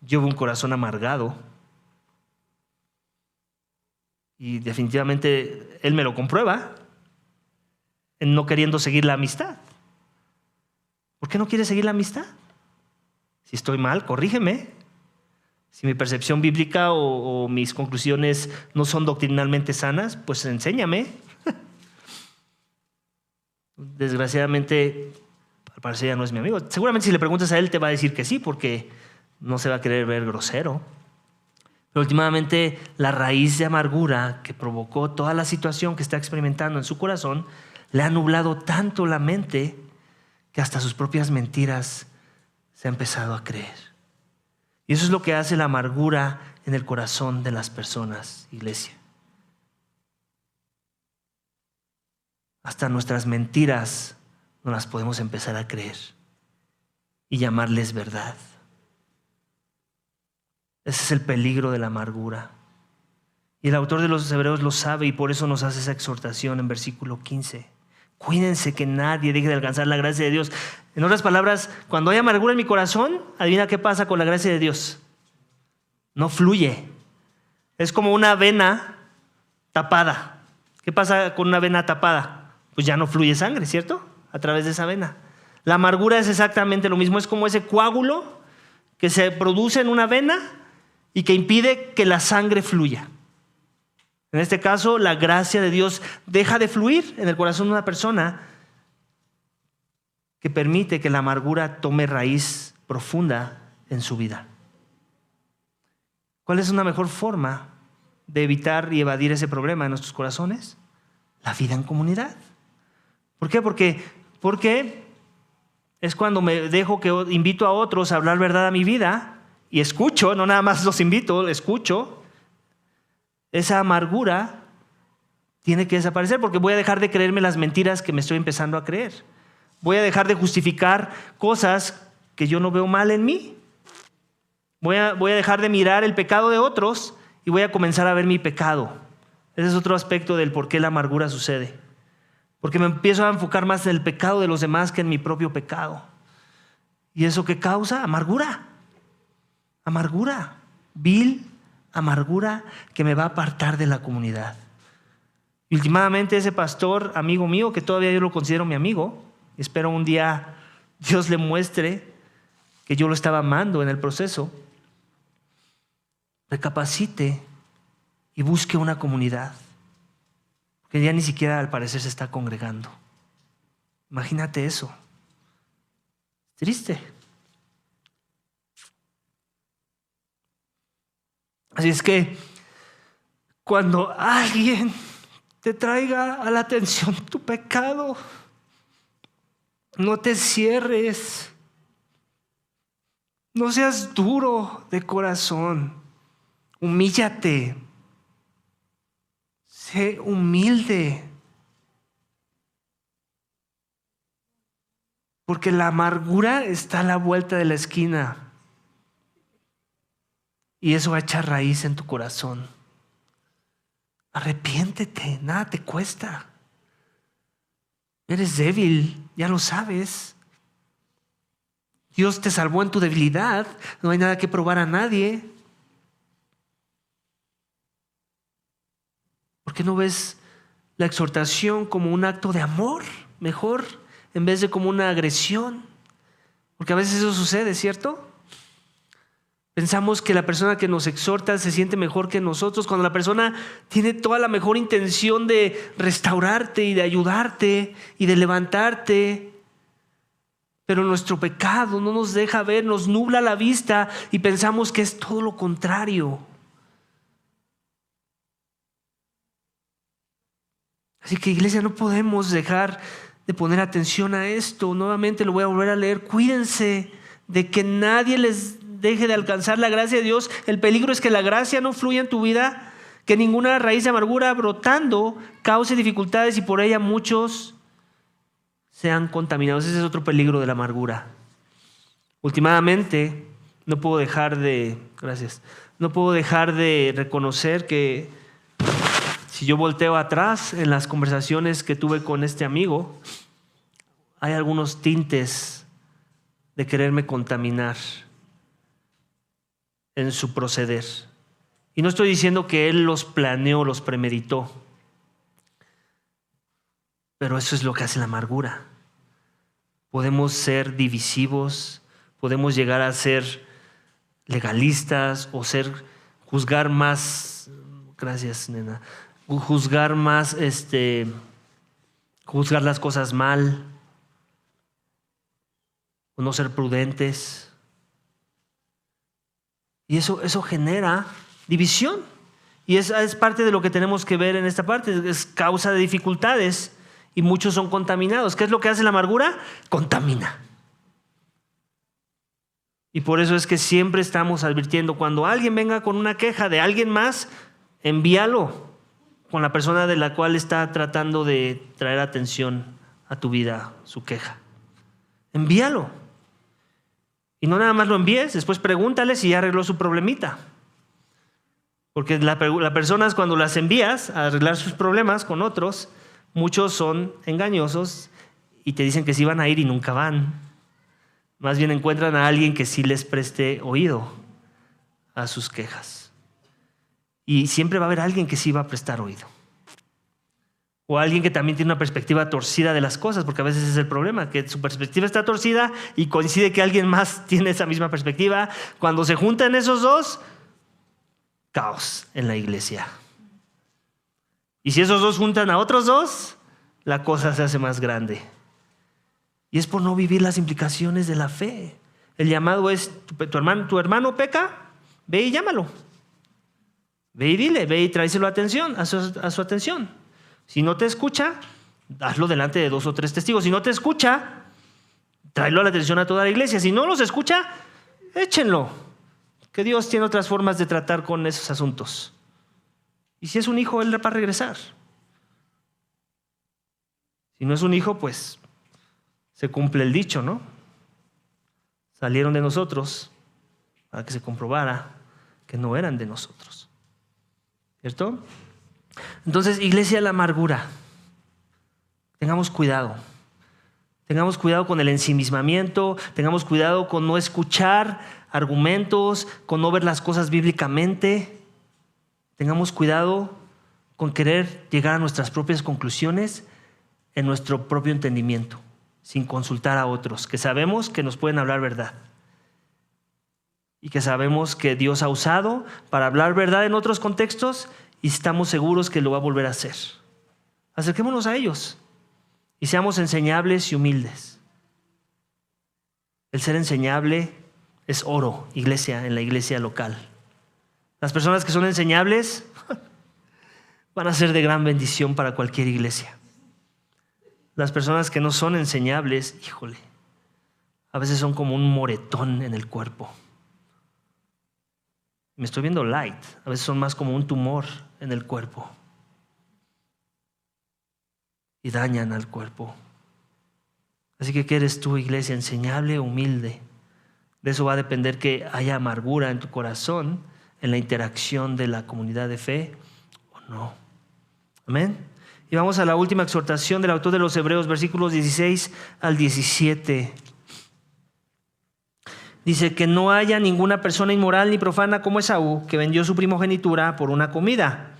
yo veo un corazón amargado. Y definitivamente él me lo comprueba en no queriendo seguir la amistad. ¿Por qué no quiere seguir la amistad? Si estoy mal, corrígeme. Si mi percepción bíblica o mis conclusiones no son doctrinalmente sanas, pues enséñame. Desgraciadamente, al parecer ya no es mi amigo. Seguramente si le preguntas a él te va a decir que sí, porque no se va a querer ver grosero. Pero últimamente la raíz de amargura que provocó toda la situación que está experimentando en su corazón le ha nublado tanto la mente que hasta sus propias mentiras se ha empezado a creer. Y eso es lo que hace la amargura en el corazón de las personas, iglesia. Hasta nuestras mentiras no las podemos empezar a creer y llamarles verdad. Ese es el peligro de la amargura. Y el autor de los Hebreos lo sabe y por eso nos hace esa exhortación en versículo 15. Cuídense que nadie deje de alcanzar la gracia de Dios. En otras palabras, cuando hay amargura en mi corazón, adivina qué pasa con la gracia de Dios. no fluye. Es como una vena tapada. ¿Qué pasa con una vena tapada? Pues ya no fluye sangre, ¿cierto? A través de esa vena. La amargura es exactamente lo mismo, es como ese coágulo que se produce en una vena y que impide que la sangre fluya. En este caso, la gracia de Dios deja de fluir en el corazón de una persona que permite que la amargura tome raíz profunda en su vida. ¿Cuál es una mejor forma de evitar y evadir ese problema en nuestros corazones? La vida en comunidad. ¿Por qué? Porque es cuando me dejo que invito a otros a hablar verdad a mi vida y escucho, no nada más los invito, escucho. Esa amargura tiene que desaparecer porque voy a dejar de creerme las mentiras que me estoy empezando a creer. Voy a dejar de justificar cosas que yo no veo mal en mí. Voy a dejar de mirar el pecado de otros y voy a comenzar a ver mi pecado. Ese es otro aspecto del por qué la amargura sucede. Porque me empiezo a enfocar más en el pecado de los demás que en mi propio pecado. ¿Y eso qué causa? Amargura. Amargura. Vil amargura que me va a apartar de la comunidad. Y últimamente ese pastor, amigo mío, que todavía yo lo considero mi amigo, espero un día Dios le muestre que yo lo estaba amando en el proceso, recapacite y busque una comunidad que ya ni siquiera al parecer se está congregando. Imagínate eso. Triste. Así es que cuando alguien te traiga a la atención tu pecado, no te cierres. No seas duro de corazón. Humíllate. Sé humilde. Porque la amargura está a la vuelta de la esquina. Y eso va a echar raíz en tu corazón. Arrepiéntete, nada te cuesta. Eres débil, ya lo sabes. Dios te salvó en tu debilidad, no hay nada que probar a nadie. ¿Por qué no ves la exhortación como un acto de amor mejor en vez de como una agresión? Porque a veces eso sucede, ¿cierto? Pensamos que la persona que nos exhorta se siente mejor que nosotros cuando la persona tiene toda la mejor intención de restaurarte y de ayudarte y de levantarte. Pero nuestro pecado no nos deja ver, nos nubla la vista y pensamos que es todo lo contrario. Así que, iglesia, no podemos dejar de poner atención a esto. Nuevamente lo voy a volver a leer. Cuídense de que nadie les deje de alcanzar la gracia de Dios. El peligro es que la gracia no fluya en tu vida, que ninguna raíz de amargura brotando cause dificultades y por ella muchos sean contaminados. Ese es otro peligro de la amargura. Últimamente, no puedo dejar de reconocer que si yo volteo atrás en las conversaciones que tuve con este amigo, hay algunos tintes de quererme contaminar en su proceder. Y no estoy diciendo que él los planeó, los premeditó, pero eso es lo que hace la amargura. Podemos ser divisivos, podemos llegar a ser legalistas o juzgar más, gracias nena, juzgar más, juzgar las cosas mal, o no ser prudentes. Y eso genera división. Y es parte de lo que tenemos que ver en esta parte. Es causa de dificultades y muchos son contaminados. ¿Qué es lo que hace la amargura? Contamina. Y por eso es que siempre estamos advirtiendo, cuando alguien venga con una queja de alguien más, envíalo con la persona de la cual está tratando de traer atención a tu vida, su queja. Envíalo. Y no nada más lo envíes, después pregúntale si ya arregló su problemita. Porque las personas, cuando las envías a arreglar sus problemas con otros, muchos son engañosos y te dicen que sí van a ir y nunca van. Más bien encuentran a alguien que sí les preste oído a sus quejas. Y siempre va a haber alguien que sí va a prestar oído. O alguien que también tiene una perspectiva torcida de las cosas, porque a veces es el problema, que su perspectiva está torcida y coincide que alguien más tiene esa misma perspectiva. Cuando se juntan esos dos, caos en la iglesia. Y si esos dos juntan a otros dos, la cosa se hace más grande. Y es por no vivir las implicaciones de la fe. El llamado es, tu hermano peca, ve y llámalo. Ve y dile, ve y tráeselo a su atención. Si no te escucha, hazlo delante de 2 o 3 testigos. Si no te escucha, tráelo a la atención a toda la iglesia. Si no los escucha, échenlo. Que Dios tiene otras formas de tratar con esos asuntos. Y si es un hijo, Él va a regresar. Si no es un hijo, pues se cumple el dicho, ¿no? Salieron de nosotros para que se comprobara que no eran de nosotros. ¿Cierto? Entonces, iglesia, la amargura. Tengamos cuidado. Tengamos cuidado con el ensimismamiento, tengamos cuidado con no escuchar argumentos, con no ver las cosas bíblicamente. Tengamos cuidado con querer llegar a nuestras propias conclusiones en nuestro propio entendimiento, sin consultar a otros, que sabemos que nos pueden hablar verdad. Y que sabemos que Dios ha usado para hablar verdad en otros contextos y estamos seguros que lo va a volver a hacer. Acerquémonos a ellos y seamos enseñables y humildes. El ser enseñable es oro, iglesia, en la iglesia local. Las personas que son enseñables van a ser de gran bendición para cualquier iglesia. Las personas que no son enseñables, híjole, a veces son como un moretón en el cuerpo. Me estoy viendo light, a veces son más como un tumor en el cuerpo. Y dañan al cuerpo. Así que, ¿qué eres tú, iglesia? Enseñable, humilde. De eso va a depender que haya amargura en tu corazón, en la interacción de la comunidad de fe, o no. Amén. Y vamos a la última exhortación del autor de los Hebreos, versículos 16 al 17. Dice que no haya ninguna persona inmoral ni profana como Esaú, que vendió su primogenitura por una comida,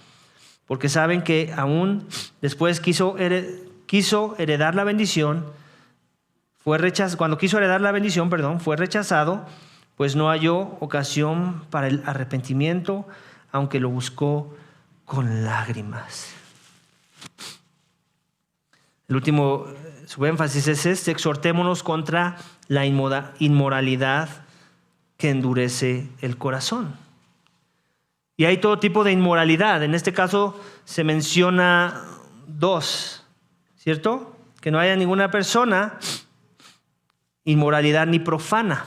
porque saben que aún después quiso heredar la bendición, cuando quiso heredar la bendición, fue rechazado, pues no halló ocasión para el arrepentimiento, aunque lo buscó con lágrimas. El último, su énfasis es este: exhortémonos contra la inmoralidad que endurece el corazón. Y hay todo tipo de inmoralidad. En este caso se menciona 2, ¿cierto? Que no haya ninguna persona inmoralidad ni profana.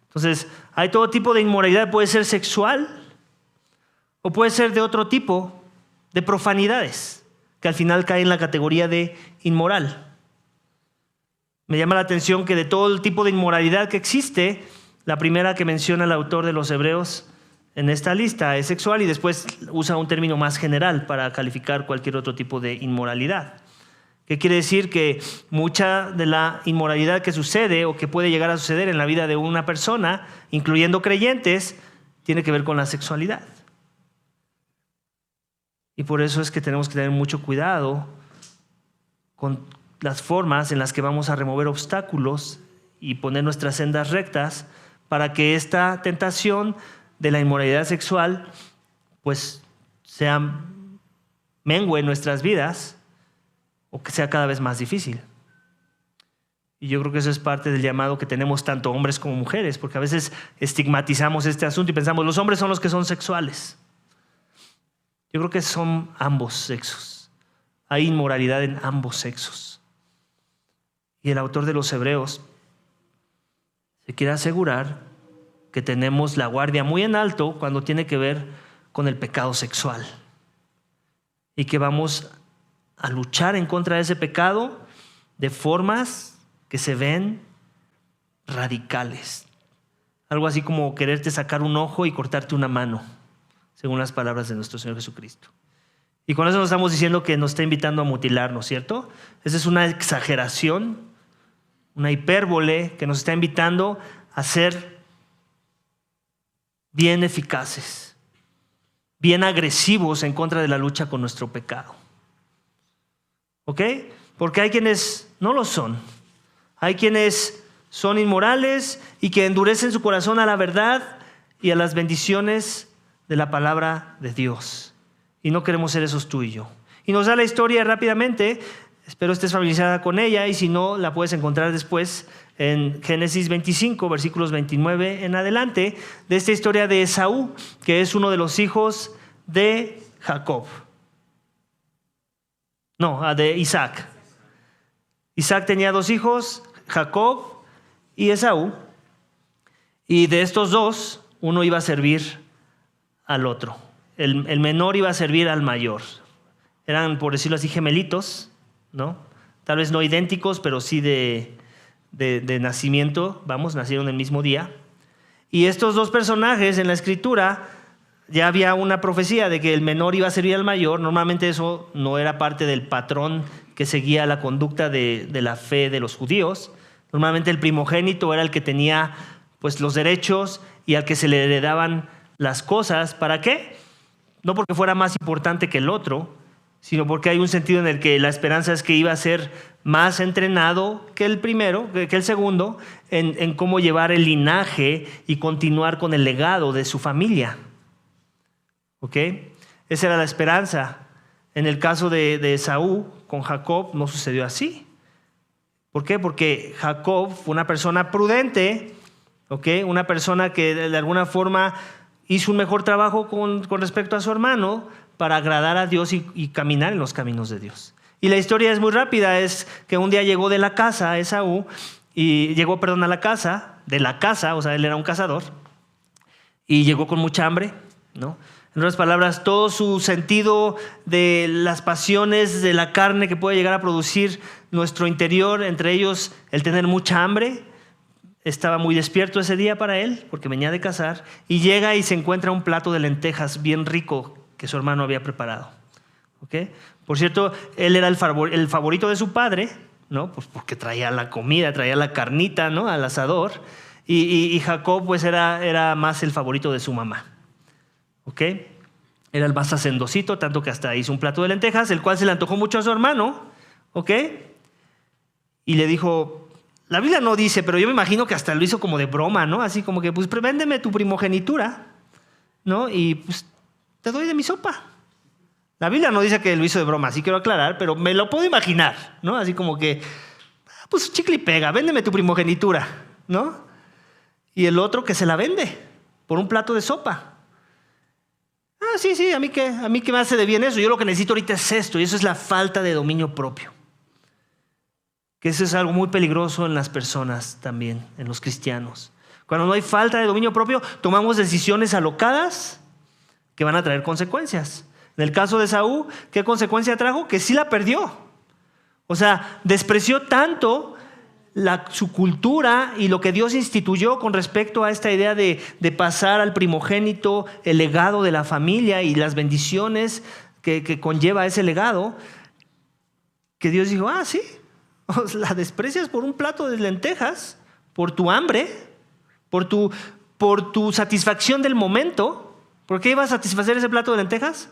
Entonces, hay todo tipo de inmoralidad. Puede ser sexual o puede ser de otro tipo de profanidades, que al final cae en la categoría de inmoral. Me llama la atención que de todo el tipo de inmoralidad que existe, la primera que menciona el autor de los Hebreos en esta lista es sexual y después usa un término más general para calificar cualquier otro tipo de inmoralidad. ¿Qué quiere decir? Que mucha de la inmoralidad que sucede o que puede llegar a suceder en la vida de una persona, incluyendo creyentes, tiene que ver con la sexualidad. Y por eso es que tenemos que tener mucho cuidado con las formas en las que vamos a remover obstáculos y poner nuestras sendas rectas para que esta tentación de la inmoralidad sexual pues mengue en nuestras vidas o que sea cada vez más difícil. Y yo creo que eso es parte del llamado que tenemos tanto hombres como mujeres, porque a veces estigmatizamos este asunto y pensamos, los hombres son los que son sexuales. Yo creo que son ambos sexos. Hay inmoralidad en ambos sexos. Y el autor de los Hebreos se quiere asegurar que tenemos la guardia muy en alto cuando tiene que ver con el pecado sexual. Y que vamos a luchar en contra de ese pecado de formas que se ven radicales. Algo así como quererte sacar un ojo y cortarte una mano, según las palabras de nuestro Señor Jesucristo. Y con eso nos estamos diciendo que nos está invitando a mutilarnos, ¿cierto? Esa es una exageración, una hipérbole que nos está invitando a ser bien eficaces, bien agresivos en contra de la lucha con nuestro pecado. ¿Ok? Porque hay quienes no lo son. Hay quienes son inmorales y que endurecen su corazón a la verdad y a las bendiciones de la palabra de Dios. Y no queremos ser esos tú y yo. Y nos da la historia rápidamente. Espero estés familiarizada con ella, y si no, la puedes encontrar después en Génesis 25, versículos 29 en adelante, de esta historia de Esaú, que es uno de los hijos de Jacob. No, de Isaac. Isaac tenía 2 hijos, Jacob y Esaú. Y de estos 2, uno iba a servir al otro. El menor iba a servir al mayor. Eran, por decirlo así, gemelitos, ¿no? Tal vez no idénticos, pero sí de nacimiento. Nacieron el mismo día. Y estos 2 personajes en la Escritura, ya había una profecía de que el menor iba a servir al mayor. Normalmente eso no era parte del patrón que seguía la conducta de la fe de los judíos. Normalmente el primogénito era el que tenía pues los derechos y al que se le heredaban las cosas. ¿Para qué? No porque fuera más importante que el otro, sino porque hay un sentido en el que la esperanza es que iba a ser más entrenado que el primero, que el segundo, en cómo llevar el linaje y continuar con el legado de su familia. ¿Ok? Esa era la esperanza. En el caso de Esaú con Jacob no sucedió así. ¿Por qué? Porque Jacob fue una persona prudente, ¿ok? Una persona que de alguna forma hizo un mejor trabajo con respecto a su hermano para agradar a Dios y caminar en los caminos de Dios. Y la historia es muy rápida, es que un día llegó de la casa Esaú, a la casa, o sea, él era un cazador, y llegó con mucha hambre, ¿no? En otras palabras, todo su sentido de las pasiones de la carne que puede llegar a producir nuestro interior, entre ellos el tener mucha hambre, estaba muy despierto ese día para él, porque venía de cazar, y llega y se encuentra un plato de lentejas bien rico que su hermano había preparado. ¿Okay? Por cierto, él era el favorito de su padre, ¿no? Pues porque traía la comida, traía la carnita, ¿no? Al asador, y Jacob pues era más el favorito de su mamá. ¿Ok? Era el más hacendosito, tanto que hasta hizo un plato de lentejas, el cual se le antojó mucho a su hermano. ¿Ok? Y le dijo, la Biblia no dice, pero yo me imagino que hasta lo hizo como de broma, ¿no? Así como que, pues véndeme tu primogenitura, ¿no? Y pues te doy de mi sopa. La Biblia no dice que lo hizo de broma, así quiero aclarar, pero me lo puedo imaginar, ¿no? Así como que, pues chicle y pega, véndeme tu primogenitura, ¿no? Y el otro que se la vende por un plato de sopa. Sí, a mí qué me hace de bien eso. Yo lo que necesito ahorita es esto, y eso es la falta de dominio propio. Que eso es algo muy peligroso en las personas también, en los cristianos. Cuando no hay falta de dominio propio, tomamos decisiones alocadas que van a traer consecuencias. En el caso de Esaú, ¿qué consecuencia trajo? Que sí la perdió. O sea, despreció tanto su cultura y lo que Dios instituyó con respecto a esta idea de pasar al primogénito el legado de la familia y las bendiciones que conlleva ese legado, que Dios dijo, sí, la desprecias por un plato de lentejas, por tu hambre, por tu satisfacción del momento. ¿Por qué iba a satisfacer ese plato de lentejas?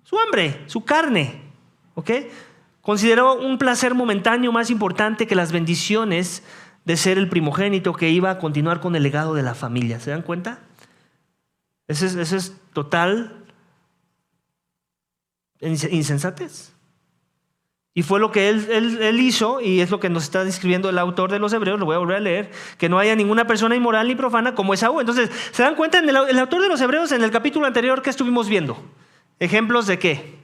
Su hambre, su carne. ¿Ok? Consideró un placer momentáneo más importante que las bendiciones de ser el primogénito que iba a continuar con el legado de la familia. ¿Se dan cuenta? Eso es total insensatez. Y fue lo que él hizo, y es lo que nos está describiendo el autor de los Hebreos, lo voy a volver a leer, que no haya ninguna persona inmoral ni profana como Esaú. Entonces, ¿se dan cuenta? El autor de los Hebreos, en el capítulo anterior, ¿qué estuvimos viendo? ¿Ejemplos de qué?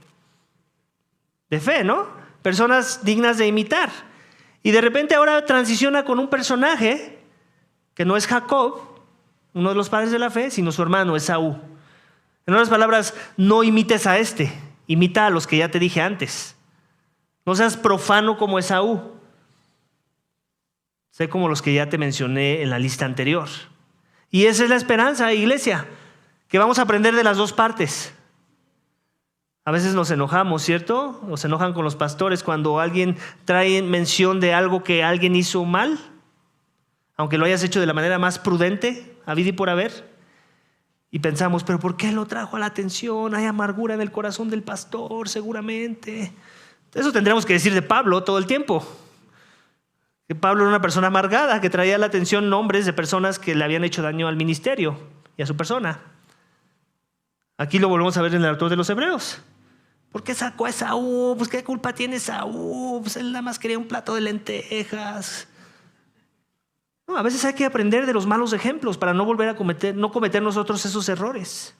De fe, ¿no? Personas dignas de imitar. Y de repente ahora transiciona con un personaje que no es Jacob, uno de los padres de la fe, sino su hermano Esaú. En otras palabras, no imites a imita a los que ya te dije antes. No seas profano como Esaú. Sé como los que ya te mencioné en la lista anterior. Y esa es la esperanza, iglesia, que vamos a aprender de las dos partes. A veces nos enojamos, ¿cierto? Nos enojan con los pastores cuando alguien trae mención de algo que alguien hizo mal, aunque lo hayas hecho de la manera más prudente, habido y por haber. Y pensamos, pero ¿por qué lo trajo a la atención? Hay amargura en el corazón del pastor, seguramente. Eso tendríamos que decir de Pablo todo el tiempo. Que Pablo era una persona amargada, que traía a la atención nombres de personas que le habían hecho daño al ministerio y a su persona. Aquí lo volvemos a ver en el autor de los Hebreos. ¿Por qué sacó a Esaú? Pues ¿qué culpa tiene Esaú? Pues él nada más quería un plato de lentejas. No, a veces hay que aprender de los malos ejemplos para no volver a cometer nosotros esos errores.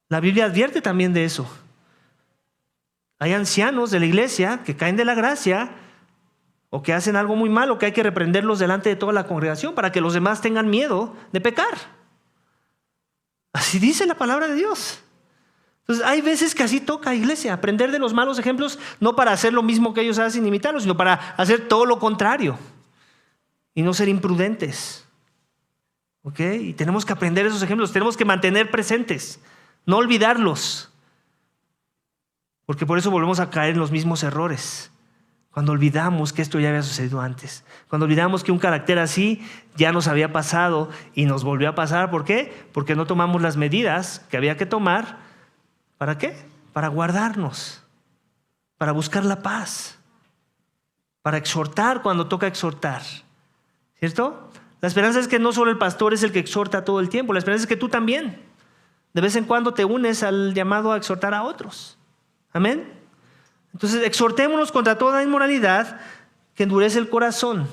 La Biblia advierte también de eso. Hay ancianos de la iglesia que caen de la gracia o que hacen algo muy malo, que hay que reprenderlos delante de toda la congregación para que los demás tengan miedo de pecar. Así dice la palabra de Dios. Entonces hay veces que así toca, iglesia, aprender de los malos ejemplos, no para hacer lo mismo que ellos hacen, imitarlos, sino para hacer todo lo contrario y no ser imprudentes. ¿Ok? Y tenemos que aprender esos ejemplos, tenemos que mantener presentes, no olvidarlos, porque por eso volvemos a caer en los mismos errores. Cuando olvidamos que esto ya había sucedido antes, cuando olvidamos que un carácter así ya nos había pasado y nos volvió a pasar. ¿Por qué? Porque no tomamos las medidas que había que tomar. ¿Para qué? Para guardarnos, para buscar la paz, para exhortar cuando toca exhortar. ¿Cierto? La esperanza es que no solo el pastor es el que exhorta todo el tiempo, la esperanza es que tú también de vez en cuando te unes al llamado a exhortar a otros. Amén. Entonces exhortémonos contra toda inmoralidad que endurece el corazón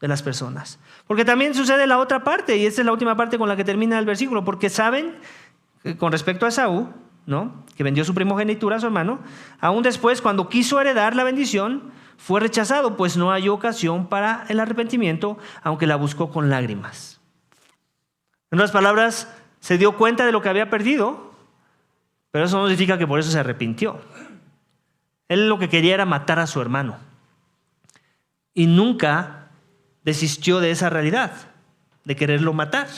de las personas. Porque también sucede la otra parte, y esta es la última parte con la que termina el versículo, porque saben, con respecto a Esaú, ¿no?, que vendió su primogenitura a su hermano, aún después, cuando quiso heredar la bendición, fue rechazado, pues no halló ocasión para el arrepentimiento, aunque la buscó con lágrimas. En otras palabras, se dio cuenta de lo que había perdido, pero eso no significa que por eso se arrepintió. Él lo que quería era matar a su hermano. Y nunca desistió de esa realidad, de quererlo matar.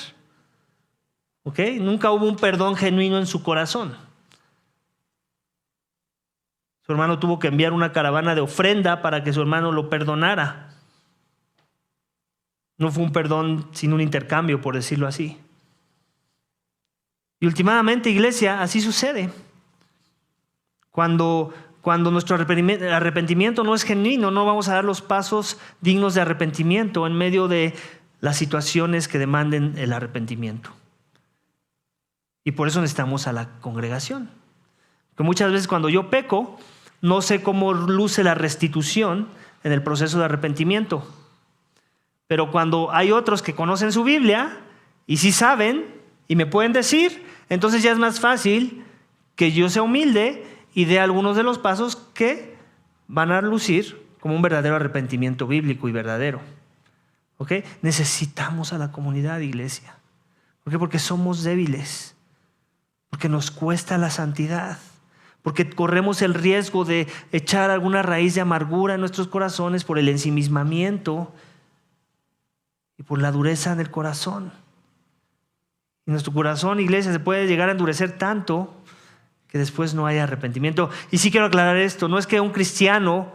¿Ok? Nunca hubo un perdón genuino en su corazón. Su hermano tuvo que enviar una caravana de ofrenda para que su hermano lo perdonara. No fue un perdón sin un intercambio, por decirlo así. Y últimamente, iglesia, así sucede. Cuando nuestro arrepentimiento no es genuino, no vamos a dar los pasos dignos de arrepentimiento en medio de las situaciones que demanden el arrepentimiento. Y por eso necesitamos a la congregación. Porque muchas veces cuando yo peco, no sé cómo luce la restitución en el proceso de arrepentimiento. Pero cuando hay otros que conocen su Biblia y sí saben y me pueden decir, entonces ya es más fácil que yo sea humilde y dé algunos de los pasos que van a lucir como un verdadero arrepentimiento bíblico y verdadero. ¿Ok? Necesitamos a la comunidad, iglesia. ¿Por qué? Porque somos débiles, porque nos cuesta la santidad, porque corremos el riesgo de echar alguna raíz de amargura en nuestros corazones por el ensimismamiento y por la dureza del corazón. Y nuestro corazón, iglesia, se puede llegar a endurecer tanto que después no haya arrepentimiento. Y sí quiero aclarar esto, no es que un cristiano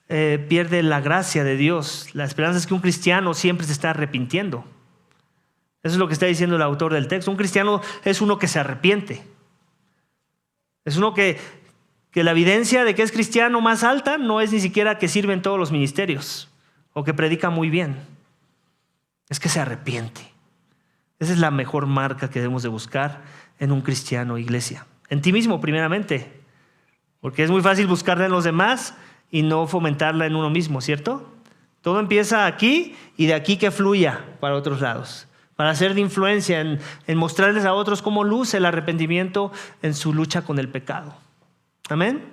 pierde la gracia de Dios. La esperanza es que un cristiano siempre se está arrepintiendo. Eso es lo que está diciendo el autor del texto. Un cristiano es uno que se arrepiente. Es uno que la evidencia de que es cristiano más alta no es ni siquiera que sirve en todos los ministerios o que predica muy bien. Es que se arrepiente. Esa es la mejor marca que debemos de buscar en un cristiano, iglesia. En ti mismo, primeramente, porque es muy fácil buscarla en los demás y no fomentarla en uno mismo, ¿cierto? Todo empieza aquí y de aquí que fluya para otros lados, para ser de influencia en mostrarles a otros cómo luce el arrepentimiento en su lucha con el pecado. Amén.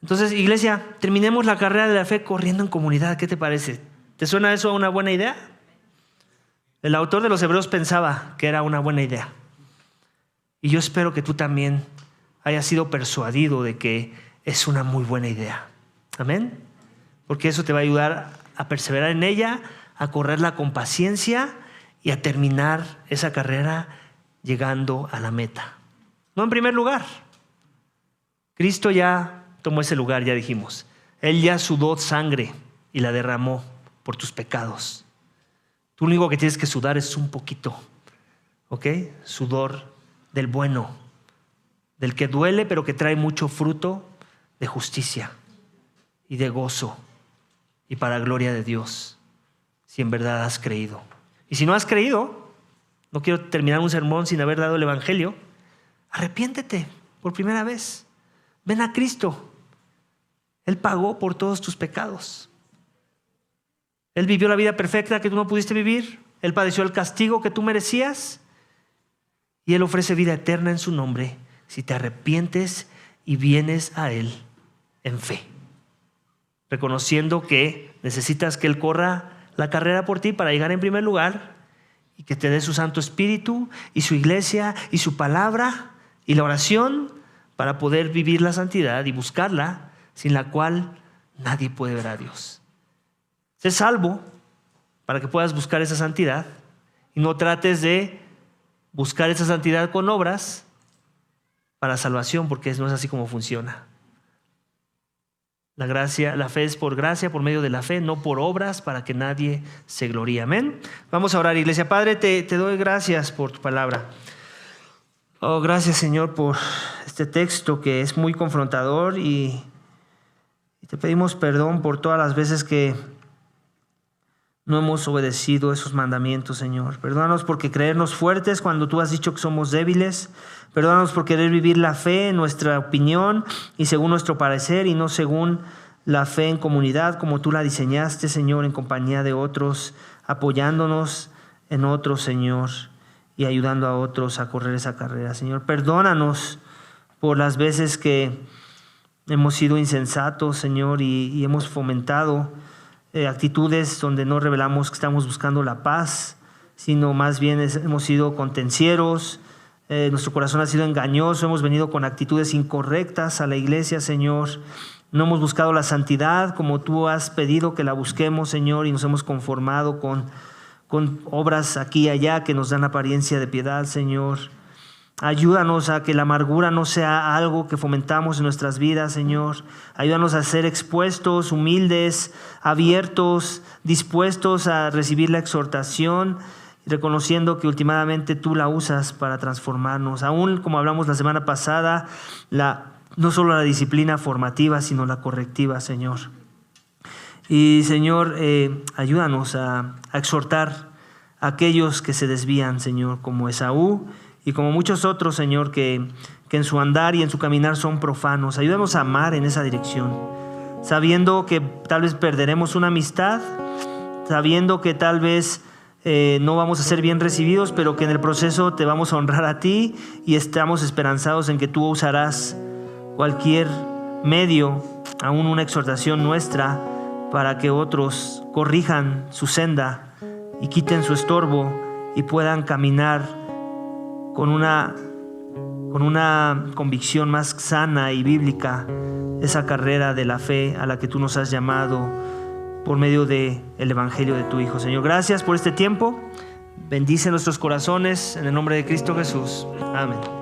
Entonces, iglesia, terminemos la carrera de la fe corriendo en comunidad. ¿Qué te parece? ¿Te suena eso a una buena idea? El autor de los Hebreos pensaba que era una buena idea. Y yo espero que tú también hayas sido persuadido de que es una muy buena idea. Amén. Porque eso te va a ayudar a perseverar en ella, a correrla con paciencia y a terminar esa carrera llegando a la meta. No en primer lugar. Cristo ya tomó ese lugar, ya dijimos. Él ya sudó sangre y la derramó por tus pecados. Tú lo único que tienes que sudar es un poquito. ¿ok? Sudor del bueno, del que duele pero que trae mucho fruto de justicia y de gozo y para gloria de Dios, si en verdad has creído. Y si no has creído, no quiero terminar un sermón sin haber dado el evangelio, arrepiéntete por primera vez. Ven a Cristo. Él pagó por todos tus pecados. Él vivió la vida perfecta que tú no pudiste vivir. Él padeció el castigo que tú merecías. Y Él ofrece vida eterna en su nombre si te arrepientes y vienes a Él en fe, reconociendo que necesitas que Él corra la carrera por ti para llegar en primer lugar y que te dé su Santo Espíritu y su iglesia y su palabra y la oración para poder vivir la santidad y buscarla, sin la cual nadie puede ver a Dios. Sé salvo para que puedas buscar esa santidad y no trates de buscar esa santidad con obras para salvación, porque no es así como funciona. La fe es por gracia, por medio de la fe, no por obras, para que nadie se gloríe. Amén. Vamos a orar, iglesia. Padre, te doy gracias por tu palabra. Oh, gracias, Señor, por este texto que es muy confrontador y te pedimos perdón por todas las veces que no hemos obedecido esos mandamientos, Señor. Perdónanos por creernos fuertes cuando tú has dicho que somos débiles. Perdónanos por querer vivir la fe en nuestra opinión y según nuestro parecer y no según la fe en comunidad como tú la diseñaste, Señor, en compañía de otros, apoyándonos en otros, Señor, y ayudando a otros a correr esa carrera, Señor. Perdónanos por las veces que hemos sido insensatos, Señor, y hemos fomentado actitudes donde no revelamos que estamos buscando la paz, sino más bien hemos sido contencieros. Nuestro corazón ha sido engañoso, hemos venido con actitudes incorrectas a la iglesia, Señor. No hemos buscado la santidad como tú has pedido que la busquemos, Señor, y nos hemos conformado con obras aquí y allá que nos dan apariencia de piedad, Señor. Ayúdanos a que la amargura no sea algo que fomentamos en nuestras vidas, Señor. Ayúdanos a ser expuestos, humildes, abiertos, dispuestos a recibir la exhortación, reconociendo que últimamente tú la usas para transformarnos. Aún como hablamos la semana pasada, no solo la disciplina formativa, sino la correctiva, Señor. Y Señor, ayúdanos a exhortar a aquellos que se desvían, Señor, como Esaú, y como muchos otros, Señor, que en su andar y en su caminar son profanos. Ayúdanos a amar en esa dirección, sabiendo que tal vez perderemos una amistad, sabiendo que tal vez no vamos a ser bien recibidos, pero que en el proceso te vamos a honrar a ti y estamos esperanzados en que tú usarás cualquier medio, aún una exhortación nuestra, para que otros corrijan su senda y quiten su estorbo y puedan caminar con una convicción más sana y bíblica esa carrera de la fe a la que tú nos has llamado por medio del evangelio de tu Hijo. Señor, gracias por este tiempo. Bendice nuestros corazones en el nombre de Cristo Jesús. Amén.